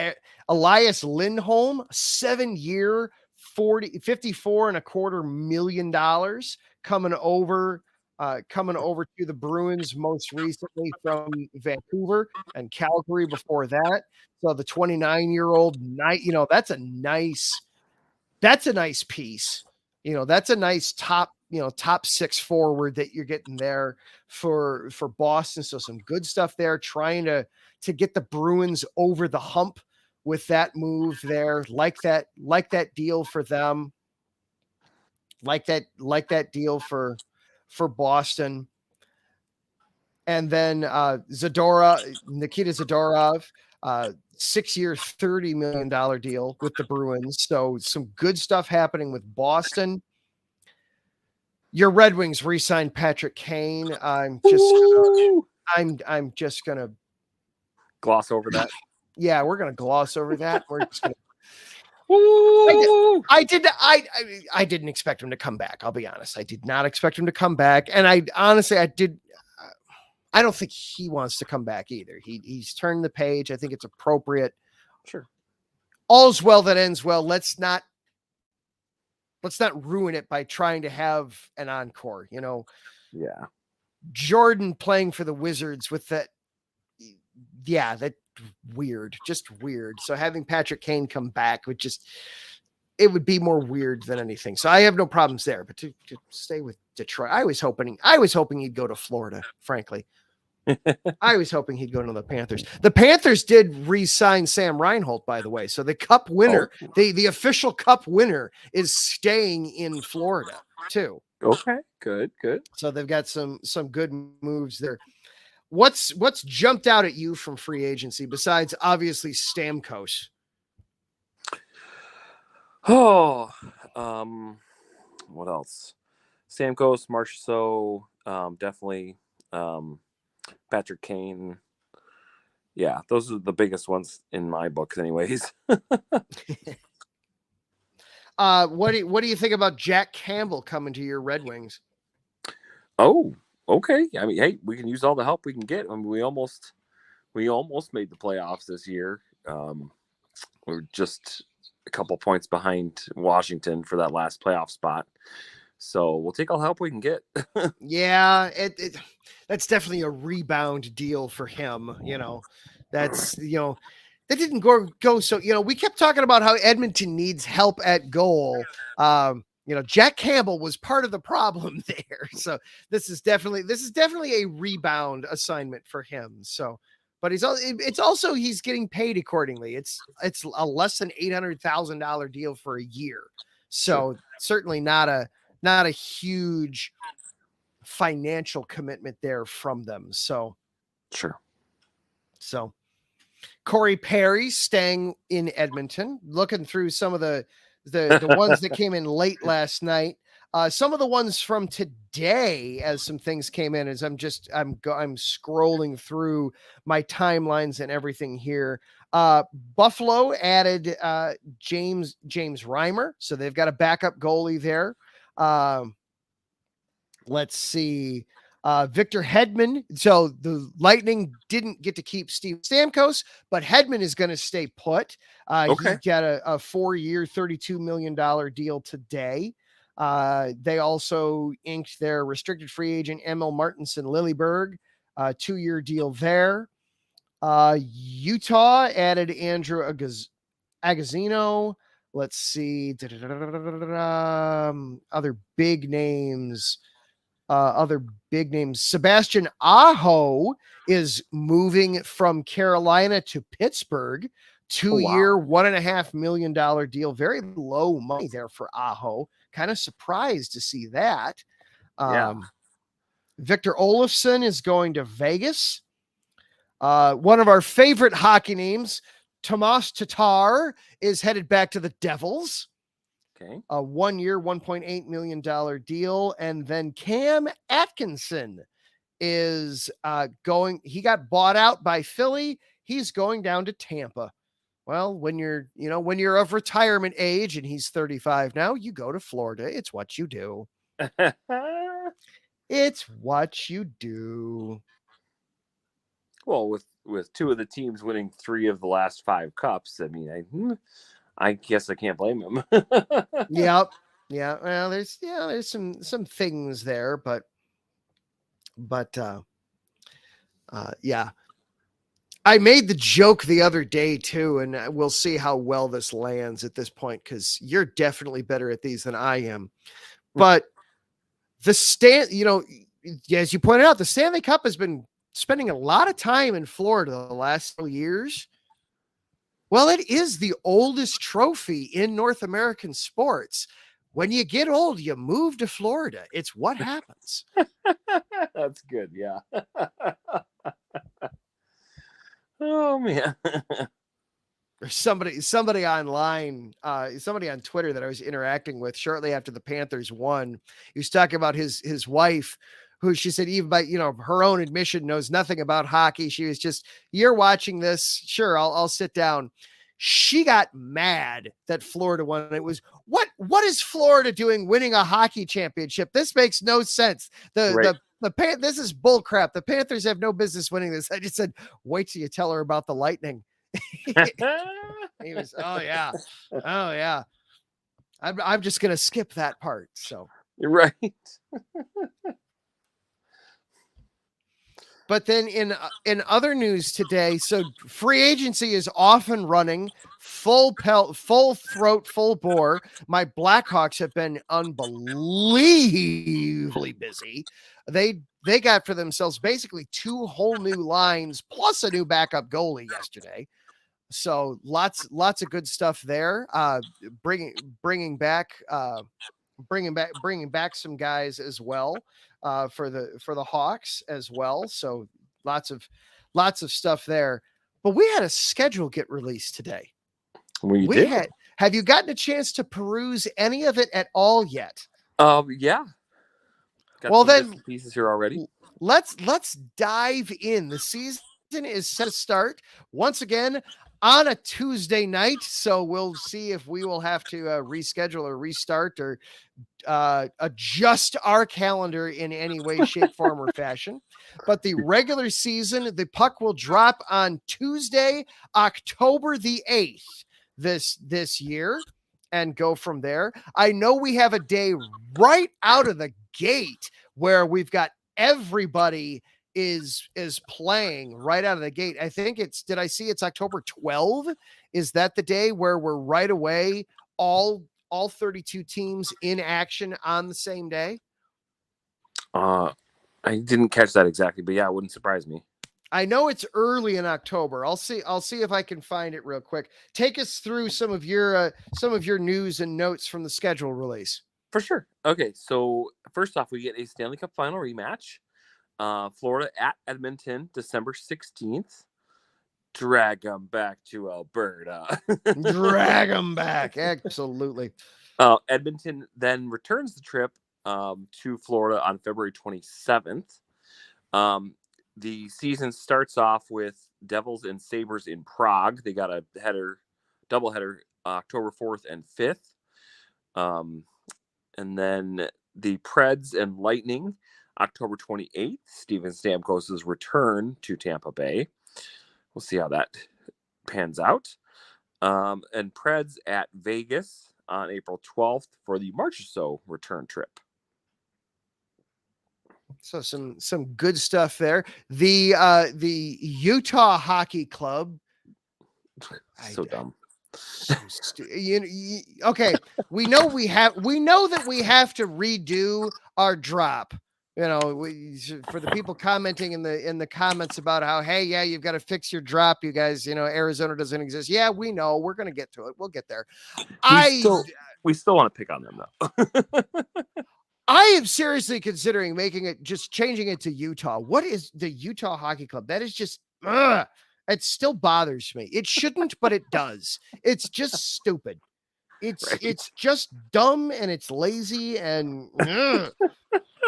Elias Lindholm, 7-year, $54.25 million coming over to the Bruins most recently from Vancouver and Calgary before that. So the 29-year-old that's a nice piece. That's a nice top 6 forward that you're getting there for Boston. So some good stuff there, trying to get the Bruins over the hump with that move there. Like that deal for them. Like that deal for Boston. And then Nikita Zadorov, 6-year, $30 million deal with the Bruins. So some good stuff happening with Boston. Your Red Wings re-signed Patrick Kane. I'm just gonna gloss over that. Yeah, we're gonna gloss over that. We're just gonna. I didn't expect him to come back. I'll be honest. I did not expect him to come back, and I don't think he wants to come back either. He's turned the page. I think it's appropriate. Sure. All's well that ends well. Let's not ruin it by trying to have an encore. Yeah. Jordan playing for the Wizards with that. Yeah, that weird, just weird. So having Patrick Kane come back it would be more weird than anything. So I have no problems there, but to stay with Detroit, I was hoping he'd go to Florida, frankly. I was hoping he'd go to the Panthers. The Panthers did re-sign Sam Reinholt, by the way. So the cup winner, the official cup winner is staying in Florida too. Okay, good. So they've got some good moves there. What's jumped out at you from free agency besides obviously Stamkos? Oh, what else? Stamkos, Marchessault, definitely. Patrick Kane. Yeah, those are the biggest ones in my books, anyways. What do you think about Jack Campbell coming to your Red Wings? Oh, okay. I mean, hey, we can use all the help we can get. I mean, we almost made the playoffs this year. We're just a couple points behind Washington for that last playoff spot. So we'll take all the help we can get. Yeah, that's definitely a rebound deal for him. That's that didn't go so. We kept talking about how Edmonton needs help at goal. Jack Campbell was part of the problem there. So this is definitely a rebound assignment for him. So, but it's also he's getting paid accordingly. It's a less than $800,000 deal for a year. So certainly not a huge financial commitment there from them. So sure. So Corey Perry staying in Edmonton, looking through some of the ones that came in late last night. Some of the ones from today, as some things came in, as I'm scrolling through my timelines and everything here. Buffalo added James Reimer, so they've got a backup goalie there. Let's see. Victor Hedman. So the Lightning didn't get to keep Steve Stamkos, but Hedman is going to stay put. Okay. He got a 4-year, $32 million deal today. They also inked their restricted free agent Emil Martinson Lilleberg, 2-year deal there. Utah added Andrew Agazzino. Let's see. Other big names. other big names. Sebastian Aho is moving from Carolina to Pittsburgh. 2-year, $1.5 million deal. Very low money there for Aho. Kind of surprised to see that. Victor Olofsson is going to Vegas. One of our favorite hockey names, Tomas Tatar, is headed back to the Devils. Okay. A 1-year, $1.8 million deal. And then Cam Atkinson is he got bought out by Philly. He's going down to Tampa. Well, when you're of retirement age and he's 35 now, you go to Florida. It's what you do. It's what you do. Well, with two of the teams winning 3 of the last 5 cups, I mean, I guess I can't blame him. Yep. Yeah. Well, there's some things there, but yeah. I made the joke the other day too, and we'll see how well this lands at this point, because you're definitely better at these than I am. But as you pointed out, the Stanley Cup has been spending a lot of time in Florida the last few years. Well, it is the oldest trophy in North American sports. When you get old, you move to Florida. It's what happens. That's good. Yeah. Oh man. Somebody online, somebody on Twitter that I was interacting with shortly after the Panthers won, he was talking about his wife, who she said, even by her own admission, knows nothing about hockey. She was just, you're watching this, sure, I'll sit down. She got mad that Florida won. It was, what is Florida doing winning a hockey championship? This makes no sense. This is bull crap. The Panthers have no business winning this. I just said, wait till you tell her about the Lightning. He was, oh yeah. I'm just gonna skip that part. So you're right. But then in other news today, so free agency is off and running, full throat, full bore. My Blackhawks have been unbelievably busy. They got for themselves basically 2 whole new lines plus a new backup goalie yesterday. So lots of good stuff there. Bringing back some guys as well. For the Hawks as well. So lots of stuff there. But we had a schedule get released today. Have you gotten a chance to peruse any of it at all yet? Yeah. Got then pieces here already. Let's dive in. The season is set to start once again on a Tuesday night. So we'll see if we will have to reschedule or restart or adjust our calendar in any way, shape, form, or fashion. But the regular season, the puck will drop on Tuesday, October the 8th this year, and go from there. I know we have a day right out of the gate where we've got everybody is playing right out of the gate. I think did I see it's October 12? Is that the day where we're right away all 32 teams in action on the same day? I didn't catch that exactly, but yeah, it wouldn't surprise me. I know it's early in October. I'll see if I can find it real quick. Take us through some of your news and notes from the schedule release. For sure. Okay, so first off, we get a Stanley Cup Final rematch. Florida at Edmonton, December 16th. Drag them back to Alberta. Drag them back. Absolutely. Edmonton then returns the trip to Florida on February 27th. The season starts off with Devils and Sabres in Prague. They got a doubleheader October 4th and 5th. And then the Preds and Lightning October 28th. Steven Stamkos' return to Tampa Bay. We'll see how that pans out. And Preds at Vegas on April 12th for the March or so return trip. So some good stuff there. The Utah Hockey Club. So dumb. So okay, we know that we have to redo our drop for the people commenting in the comments about how, hey, yeah, you've got to fix your drop, you guys, Arizona doesn't exist. Yeah, we know. We're going to get to it. We'll get there. We still want to pick on them though. I am seriously considering changing it to Utah. What is the Utah Hockey Club? That is just, it still bothers me. It shouldn't, but it does. It's just stupid. It's just dumb and it's lazy and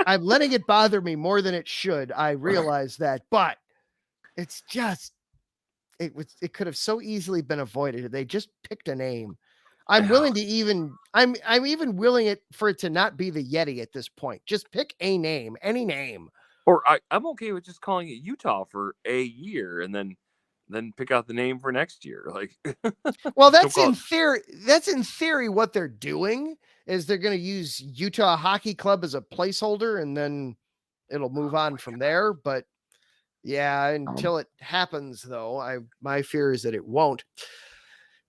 I'm letting it bother me more than it should. I realize that, but it's just, it could have so easily been avoided if they just picked a name. I'm willing to I'm even willing for it to not be the Yeti at this point. Just pick a name, any name. Or I'm okay with just calling it Utah for a year and then pick out the name for next year. Like, well, that's in theory. That's in theory what they're doing is they're going to use Utah Hockey Club as a placeholder and then it'll move on from there. But yeah, until it happens though, my fear is that it won't.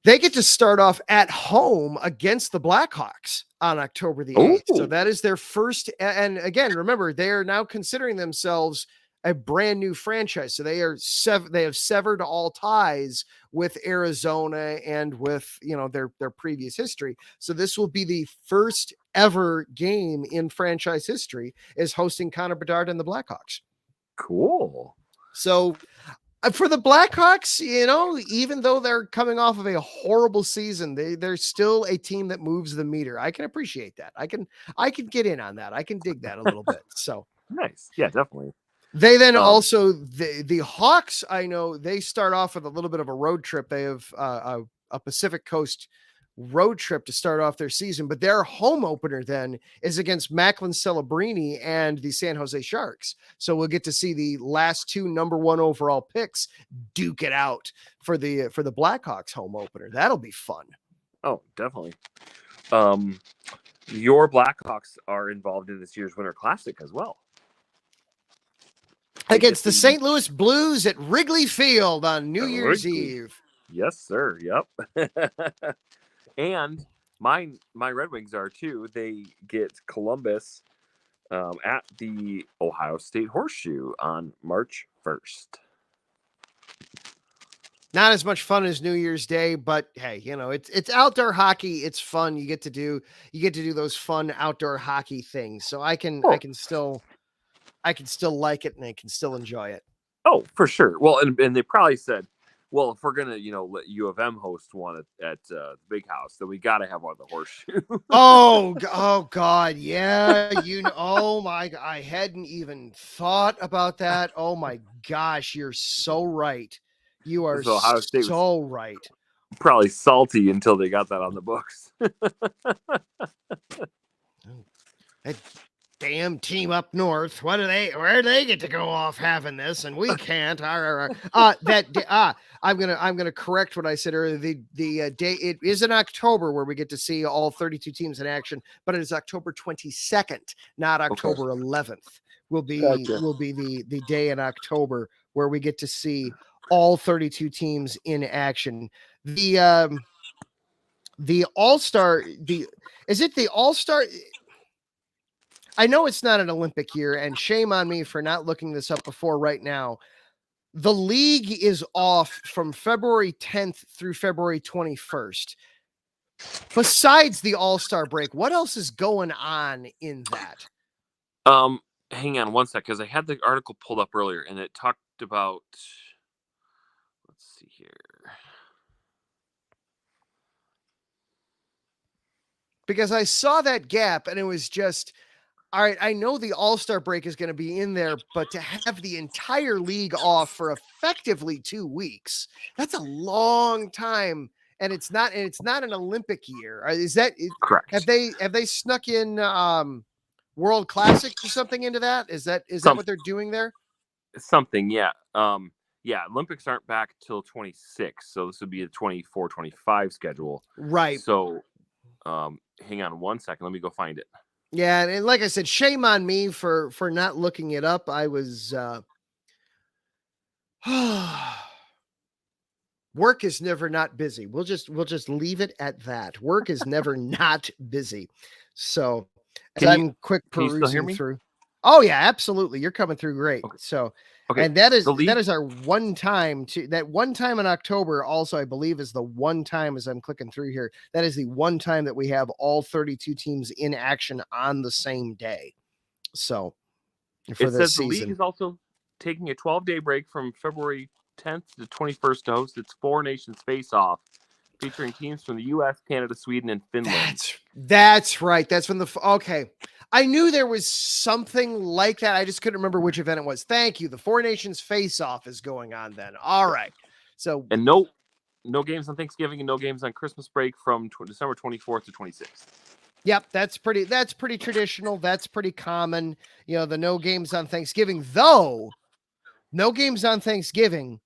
They get to start off at home against the Blackhawks on October the 8th. So that is their first. And again, remember, they are now considering themselves a brand new franchise. So they have severed all ties with Arizona and with, their previous history. So this will be the first ever game in franchise history is hosting Connor Bedard and the Blackhawks. Cool. So for the Blackhawks, even though they're coming off of a horrible season, they're still a team that moves the meter. I can appreciate that. I can get in on that. I can dig that a little bit. So nice. Yeah, definitely. They then also the Hawks, I know they start off with a little bit of a road trip. They have a Pacific Coast road trip to start off their season, but their home opener then is against Macklin Celebrini and the San Jose Sharks. So we'll get to see the last two number 1 overall picks duke it out for the Blackhawks home opener. That'll be fun. Oh, definitely. Your Blackhawks are involved in this year's Winter Classic as well. Against the St. Louis Blues at Wrigley Field on New Year's Eve. Yes, sir. Yep. And my Red Wings are too. They get Columbus at the Ohio State Horseshoe on March 1st. Not as much fun as New Year's Day, but hey, it's outdoor hockey. It's fun. You get to do those fun outdoor hockey things. So I can still like it and I can still enjoy it. Oh, for sure. Well, and they probably said, well, if we're gonna, let U of M host one at the Big House, then we got to have one at the Horseshoe. oh God, yeah. Oh my, I hadn't even thought about that. Oh my gosh, you're so right. You are so right. Probably salty until they got that on the books. That damn team up north. Where do they get to go off having this and we can't? I'm gonna correct what I said earlier. The day it is in October where we get to see all 32 teams in action, but it is October 22nd, not October 11th. Will be the day in October where we get to see all 32 teams in action. The All-Star, is it the All-Star? I know it's not an Olympic year, and shame on me for not looking this up before right now. The league is off from February 10th through February 21st. Besides the All-Star break, what else is going on in that? Hang on one sec, because I had the article pulled up earlier, and it talked about, let's see here. Because I saw that gap, and it was just, all right, I know the All-Star break is going to be in there, but to have the entire league off for effectively 2 weeks, that's a long time. And it's not an Olympic year. Is that correct? Have they snuck in World Classics or something into that? Is that what they're doing there? Something, yeah. Yeah, Olympics aren't back till 26, so this would be a 24-25 schedule. Right. So hang on one second, let me go find it. Yeah, and like I said, shame on me for not looking it up. I was work is never not busy. We'll just leave it at that. Work is never not busy. So as I'm quick perusing through. Oh yeah, absolutely. You're coming through great. Okay. So, Okay. and that is The league- our one time that one time in October also, I believe, is the one time, as I'm clicking through here, that is the one time that we have all 32 teams in action on the same day. So for It this says the league season. is also taking a 12-day break from February 10th to 21st to host its Four Nations Face-Off, featuring teams from the U.S., Canada, Sweden, and Finland. That's right. That's when okay. I knew there was something like that. I just couldn't remember which event it was. Thank you. The Four Nations Face-Off is going on then. All right. So And no games on Thanksgiving and no games on Christmas break from December 24th to 26th. Yep, that's pretty traditional. That's pretty common. You know, the no games on Thanksgiving, though. No games on Thanksgiving.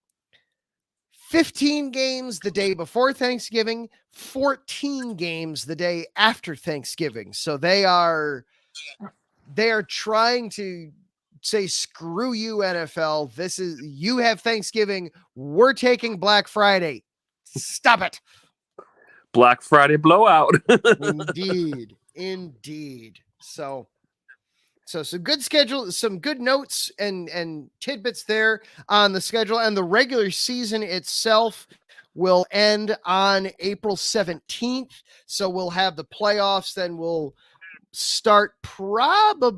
15 games the day before Thanksgiving, 14 games the day after Thanksgiving. So they are trying to say, screw you, NFL. You have Thanksgiving. We're taking Black Friday. Stop it. Black Friday blowout. Indeed. So some good schedule, some good notes and tidbits there on the schedule, and the regular season itself will end on April 17th. So we'll have the playoffs. Then we'll start probably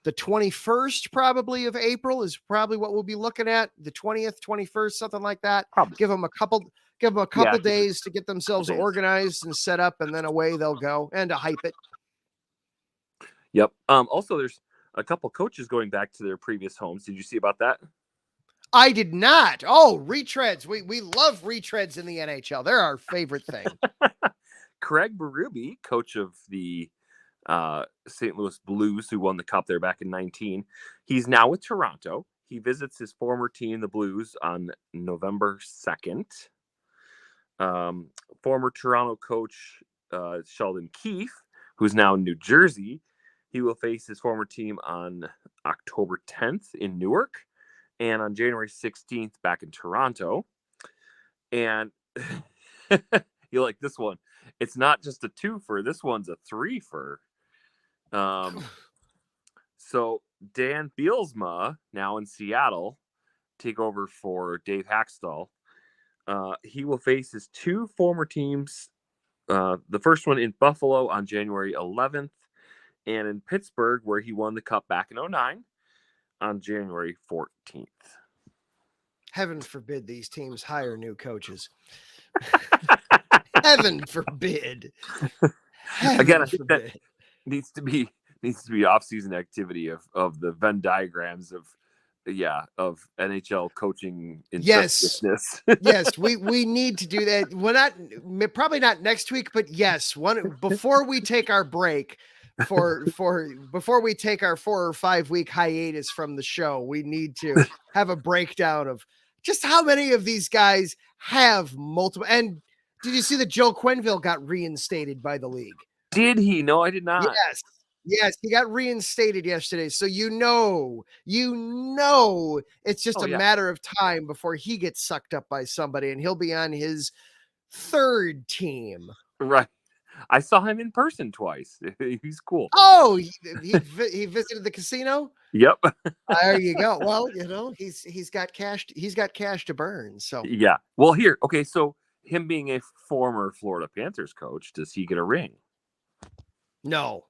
the 21st probably of April is probably what we'll be looking at. The 20th, 21st, something like that. Probably. Give them a couple days to get themselves organized and set up, and then away they'll go, and to hype it. Yep. Also, there's a couple coaches going back to their previous homes. Did you see about that? I did not. Oh, retreads. We love retreads in the NHL. They're our favorite thing. Craig Berube, coach of the St. Louis Blues, who won the Cup there back in 19. He's now with Toronto. He visits his former team, the Blues, on November 2nd. Former Toronto coach Sheldon Keefe, who's now in New Jersey, he will face his former team on October 10th in Newark and on January 16th back in Toronto. And you like this one. It's not just a 2-fer. This one's a 3-fer. So Dan Bielsma, now in Seattle, take over for Dave Haxtell. He will face his two former teams. The first one in Buffalo on January 11th, and in Pittsburgh, where he won the Cup back in 2009, on January 14th. Heaven forbid these teams hire new coaches. Heaven forbid. Again, I think that needs to be off-season activity of the Venn diagrams of NHL coaching. Yes, yes, we need to do that. We're probably not next week, but yes, before we take our break before we take our 4 or 5 week hiatus from the show, we need to have a breakdown of just how many of these guys have multiple. And did you see that Joe Quenneville got reinstated by the league? Did he? No, I did not. Yes, he got reinstated yesterday. So you know, it's just a matter of time before he gets sucked up by somebody, and he'll be on his third team. Right. I saw him in person twice. He's cool. Oh, he visited the casino. Yep. There you go. Well, he's got cash. He's got cash to burn. So yeah. Well, here. Okay. So him being a former Florida Panthers coach, does he get a ring? No.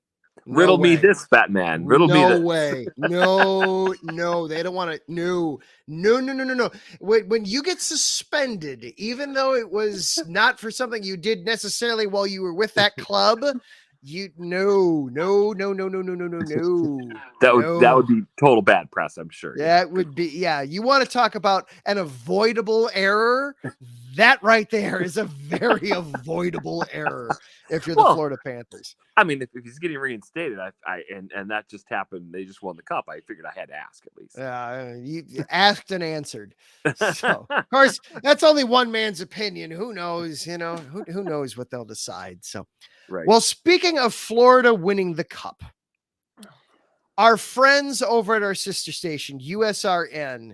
Riddle me this, Batman. Riddle me this. No way. No, they don't want to. No. When you get suspended, even though it was not for something you did necessarily while you were with that club, no. That would be total bad press, I'm sure. That would be, yeah. You want to talk about an avoidable error? That right there is a very avoidable error if you're the Florida Panthers. I mean, if he's getting reinstated, and that just happened, they just won the Cup. I figured I had to ask at least. You asked and answered. So, of course, that's only one man's opinion. Who knows? Who knows what they'll decide? So, right. Well, speaking of Florida winning the Cup, our friends over at our sister station, USRN,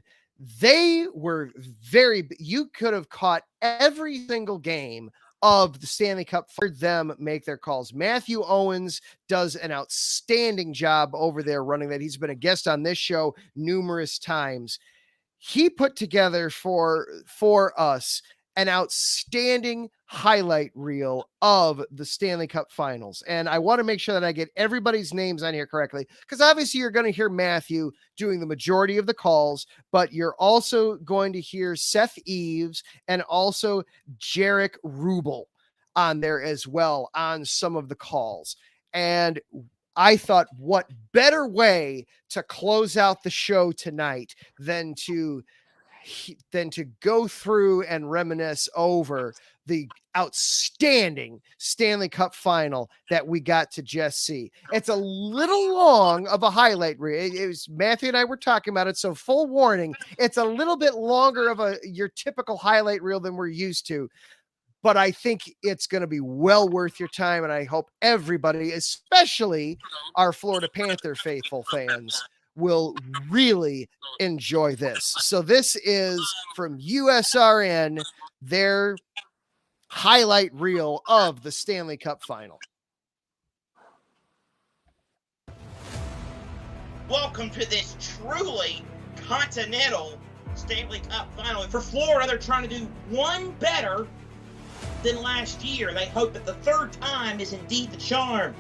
they were you could have caught every single game of the Stanley Cup for them make their calls. Matthew Owens does an outstanding job over there running that. He's been a guest on this show numerous times. He put together for us an outstanding highlight reel of the Stanley Cup Finals. And I want to make sure that I get everybody's names on here correctly, because obviously you're going to hear Matthew doing the majority of the calls, but you're also going to hear Seth Eves and also Jarek Rubel on there as well on some of the calls. And I thought, what better way to close out the show tonight than to go through and reminisce over the outstanding Stanley Cup Final that we got to just see. It's a little long of a highlight reel. It was Matthew and I were talking about it, so full warning, it's a little bit longer of your typical highlight reel than we're used to. But I think it's going to be well worth your time, and I hope everybody, especially our Florida Panther faithful fans, will really enjoy this. So this is from USRN, their highlight reel of the Stanley Cup Final. Welcome to this truly continental Stanley Cup Final. For Florida, they're trying to do one better than last year. They hope that the third time is indeed the charm,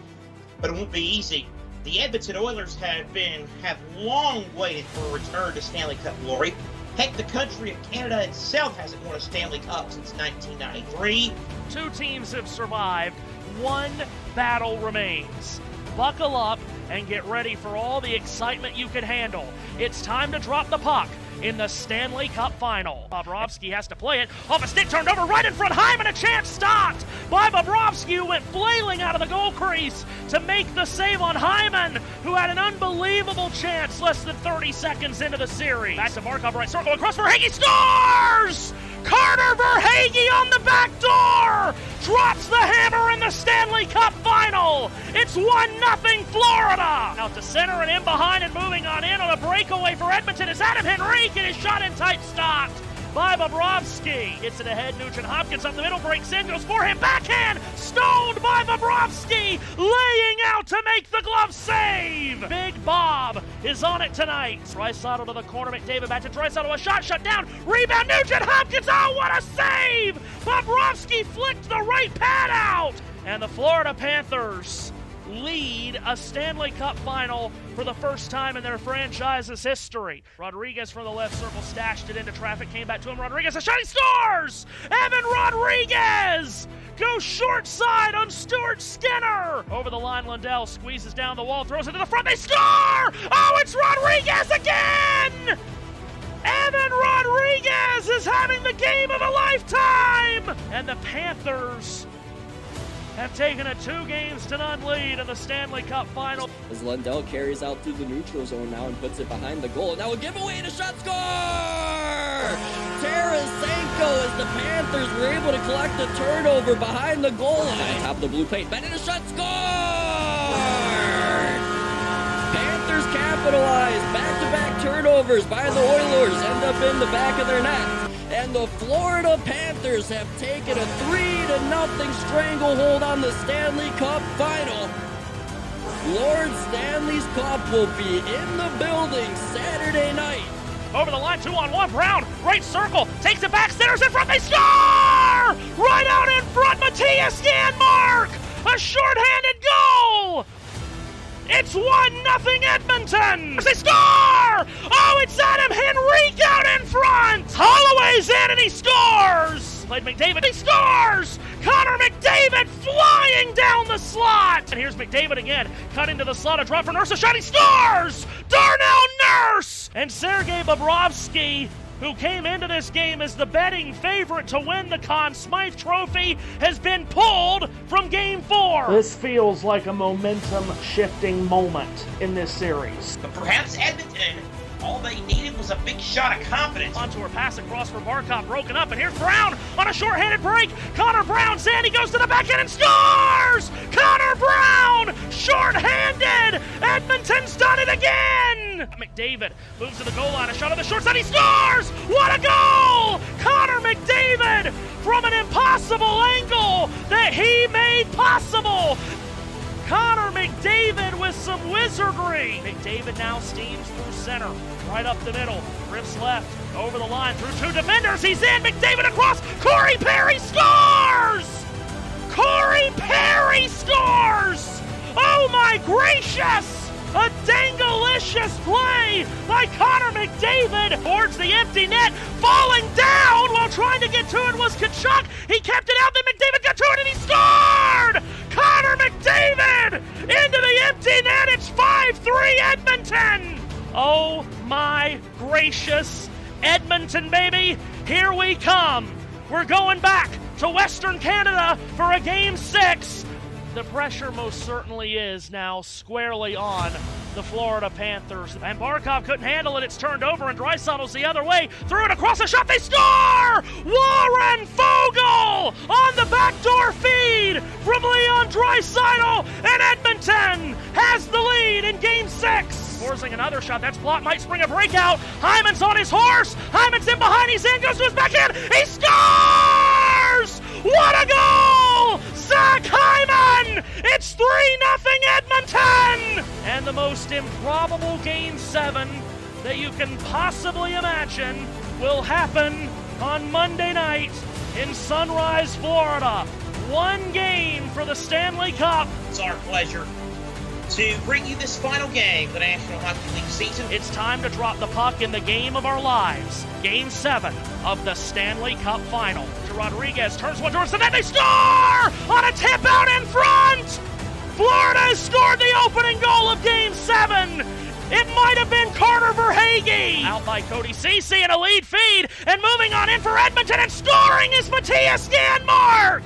but it won't be easy. The Edmonton Oilers have long waited for a return to Stanley Cup glory. Heck, the country of Canada itself hasn't won a Stanley Cup since 1993. Two teams have survived. One battle remains. Buckle up and get ready for all the excitement you can handle. It's time to drop the puck in the Stanley Cup Final. Bobrovsky has to play it. Off a stick turned over right in front. Hyman, a chance stopped by Bobrovsky, who went flailing out of the goal crease to make the save on Hyman, who had an unbelievable chance less than 30 seconds into the series. Back to Markov, right circle, across Verhaeghe, scores! Carter Verhaeghe on the back door drops the hammer in the Stanley Cup Final. It's 1-0 Florida. Out to center and in behind and moving on in on a breakaway for Edmonton is Adam Henrique, and his shot in tight stopped by Bobrovsky. Gets it ahead, Nugent Hopkins up the middle, breaks in, goes for him, backhand, stoned by Bobrovsky, laying out to make the glove save. Big Bob is on it tonight. Draisaitl to the corner, McDavid back to Draisaitl, a shot shut down, rebound, Nugent Hopkins, oh what a save! Bobrovsky flicked the right pad out, and the Florida Panthers lead a Stanley Cup Final for the first time in their franchise's history. Rodriguez from the left circle stashed it into traffic, came back to him. Rodriguez, a shot, he scores! Evan Rodriguez goes short side on Stuart Skinner. Over the line, Lundell squeezes down the wall, throws it to the front, they score! Oh, it's Rodriguez again! Evan Rodriguez is having the game of a lifetime! And the Panthers have taken a 2-0 lead in the Stanley Cup Final. As Lundell carries out through the neutral zone now and puts it behind the goal. Now a giveaway and a shot, score! Tarasenko, as the Panthers were able to collect the turnover behind the goal line. Top of the blue plate, Bennett, a shot, score! Panthers capitalize, back-to-back turnovers by the Oilers end up in the back of their net. And the Florida Panthers have taken a 3-0 stranglehold on the Stanley Cup Final. Lord Stanley's Cup will be in the building Saturday night. Over the line, 2-on-1, Brown, right circle, takes it back, centers in front, they score! Right out in front, Matthias Janmark! A shorthanded goal! It's 1-0 Edmonton! They score! Oh, it's Adam Henrique out in front! Holloway's in and he scores! Played McDavid, he scores! Connor McDavid flying down the slot! And here's McDavid again, cutting to the slot, a drop for Nurse, a shot, he scores! Darnell Nurse! And Sergei Bobrovsky, who came into this game as the betting favorite to win the Conn Smythe Trophy, has been pulled from Game 4. This feels like a momentum-shifting moment in this series. But perhaps Edmonton, all they needed was a big shot of confidence. Onto her pass across for Barkov, broken up, and here's Brown on a short-handed break. Connor Brown, Sandy goes to the backhand and scores! Connor Brown, short-handed! Edmonton's done it again! one! McDavid moves to the goal line, a shot on the short side, he scores! What a goal! Connor McDavid from an impossible angle that he made possible! Connor McDavid with some wizardry! McDavid now steams through center, right up the middle, rips left, over the line, through two defenders, he's in, McDavid across, Corey Perry scores! Corey Perry scores! Oh my gracious! A dangalicious play by Connor McDavid towards the empty net, falling down while trying to get to it was Tkachuk. He kept it out, then McDavid got to it and he scored! Connor McDavid into the empty net. It's 5-3 Edmonton. Oh my gracious, Edmonton, baby, here we come. We're going back to Western Canada for a Game 6. The pressure most certainly is now squarely on the Florida Panthers. And Barkov couldn't handle it. It's turned over, and Draisaitl's the other way. Threw it across the shot. They score! Warren Foegele on the backdoor feed from Leon Draisaitl. And Edmonton has the lead in Game 6. Forcing another shot. That's blocked. Might spring a breakout. Hyman's on his horse. Hyman's in behind. He's in. Goes to his backhand. He scores! What a goal! Zach Hyman! It's 3-0 Edmonton! And the most improbable Game 7 that you can possibly imagine will happen on Monday night in Sunrise, Florida. One game for the Stanley Cup. It's our pleasure to bring you this final game of the National Hockey League season. It's time to drop the puck in the game of our lives. Game 7 of the Stanley Cup Final. Rodriguez turns one towards the net. They score on a tip out in front. Florida has scored the opening goal of Game 7. It might have been Carter Verhaeghe. Out by Cody Ceci in a lead feed, and moving on in for Edmonton, and scoring is Matthias Janmark.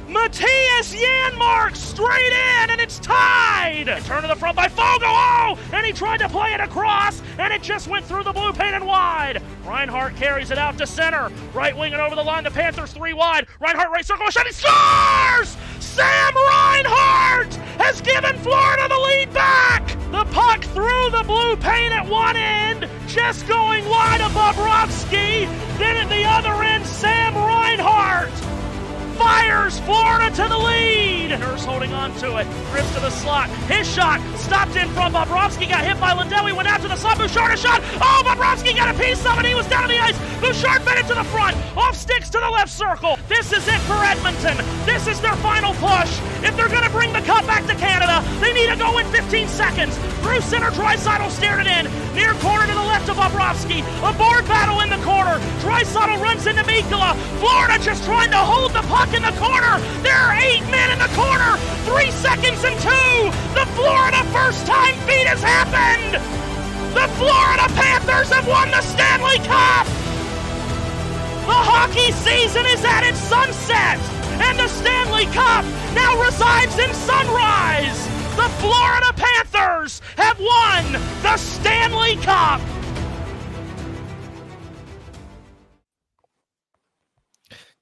Matthias Janmark straight in, and it's tied. And turn to the front by Foegele. Oh, and he tried to play it across, and it just went through the blue paint and wide. Reinhart carries it out to center. Right wing and over the line. The Panthers 3 wide. Reinhart right circle shot. He scores! Sam Reinhart has given Florida the lead back. The puck through the blue paint at one end, just going wide of Bobrovsky. Then at the other end, Sam Reinhart fires Florida to the lead. Nurse holding on to it. Drifts to the slot. His shot stopped in from Bobrovsky. Got hit by Lindell. He went out to the slot. Bouchard a shot. Oh, Bobrovsky got a piece of it. He was down on the ice. Bouchard fed it to the front. Off sticks to the left circle. This is it for Edmonton. This is their final push. If they're going to bring the cup back to Canada, they need to go in 15 seconds. Through center, Draisaitl stared it in. Near corner to the left of Bobrovsky. A board battle in the corner. Draisaitl runs into Mikkola. Florida just trying to hold the puck in the corner. There are 8 men in the corner. 3 seconds and 2. The Florida first time feat has happened. The Florida Panthers have won the Stanley Cup. The hockey season is at its sunset, and the Stanley Cup now resides in Sunrise. The Florida Panthers have won the Stanley Cup.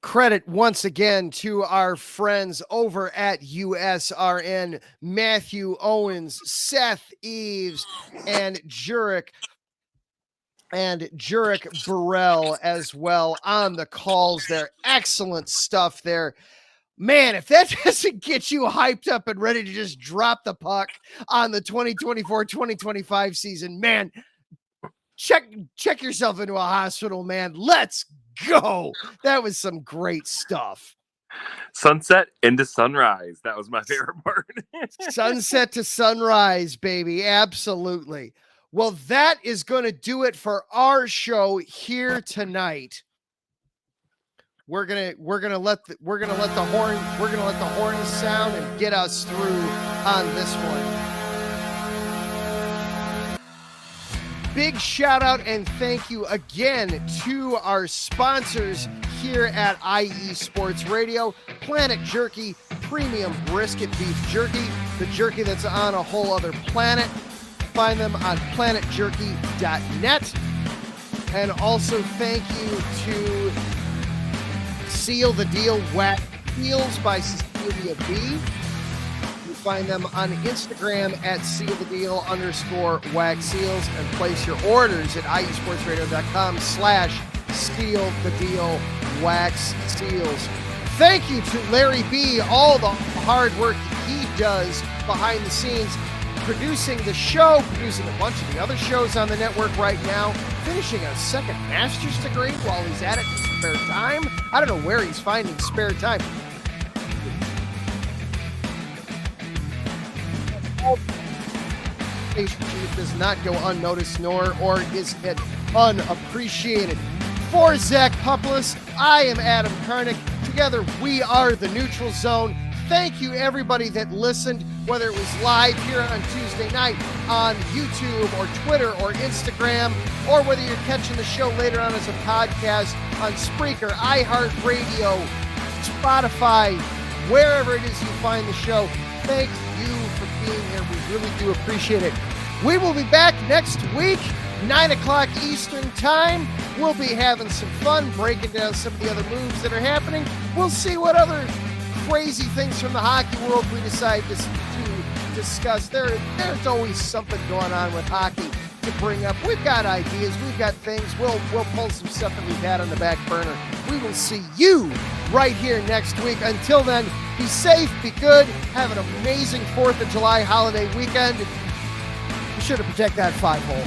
Credit once again to our friends over at USRN, Matthew Owens, Seth Eves, and Jurek Burrell as well on the calls there. Excellent stuff there. Man, if that doesn't get you hyped up and ready to just drop the puck on the 2024-2025 season, man, check yourself into a hospital, man. Let's go. That was some great stuff. Sunset into sunrise. That was my favorite part. Sunset to sunrise, baby. Absolutely. Well, that is going to do it for our show here tonight. We're gonna let the horns sound and get us through on this one. Big shout out and thank you again to our sponsors here at IE Sports Radio. Planet Jerky, premium brisket beef jerky, the jerky that's on a whole other planet. Find them on planetjerky.net. And also thank you to Seal the Deal Wet Heels by Cecilia B. You find them on Instagram at sealthedeal_wax seals and place your orders at iusportsradio.com/sealthedeal wax seals. Thank you to Larry B. All the hard work he does behind the scenes, producing the show, producing a bunch of the other shows on the network right now, finishing a second master's degree while he's at it in spare time. I don't know where he's finding spare time. It does not go unnoticed, nor is it unappreciated. For Zach Puplis, I am Adam Karnick. Together, we are the Neutral Zone. Thank you, everybody that listened, whether it was live here on Tuesday night on YouTube or Twitter or Instagram, or whether you're catching the show later on as a podcast on Spreaker, iHeartRadio, Spotify, wherever it is you find the show. Thank you for being here. We really do appreciate it. We will be back next week, 9 o'clock Eastern Time. We'll be having some fun, breaking down some of the other moves that are happening. We'll see what other crazy things from the hockey world we decide to discuss. There's always something going on with hockey to bring up. We've got ideas. We've got things. We'll pull some stuff that we've had on the back burner. We will see you right here next week. Until then, be safe, be good, have an amazing 4th of July holiday weekend. Be sure to protect that 5-hole.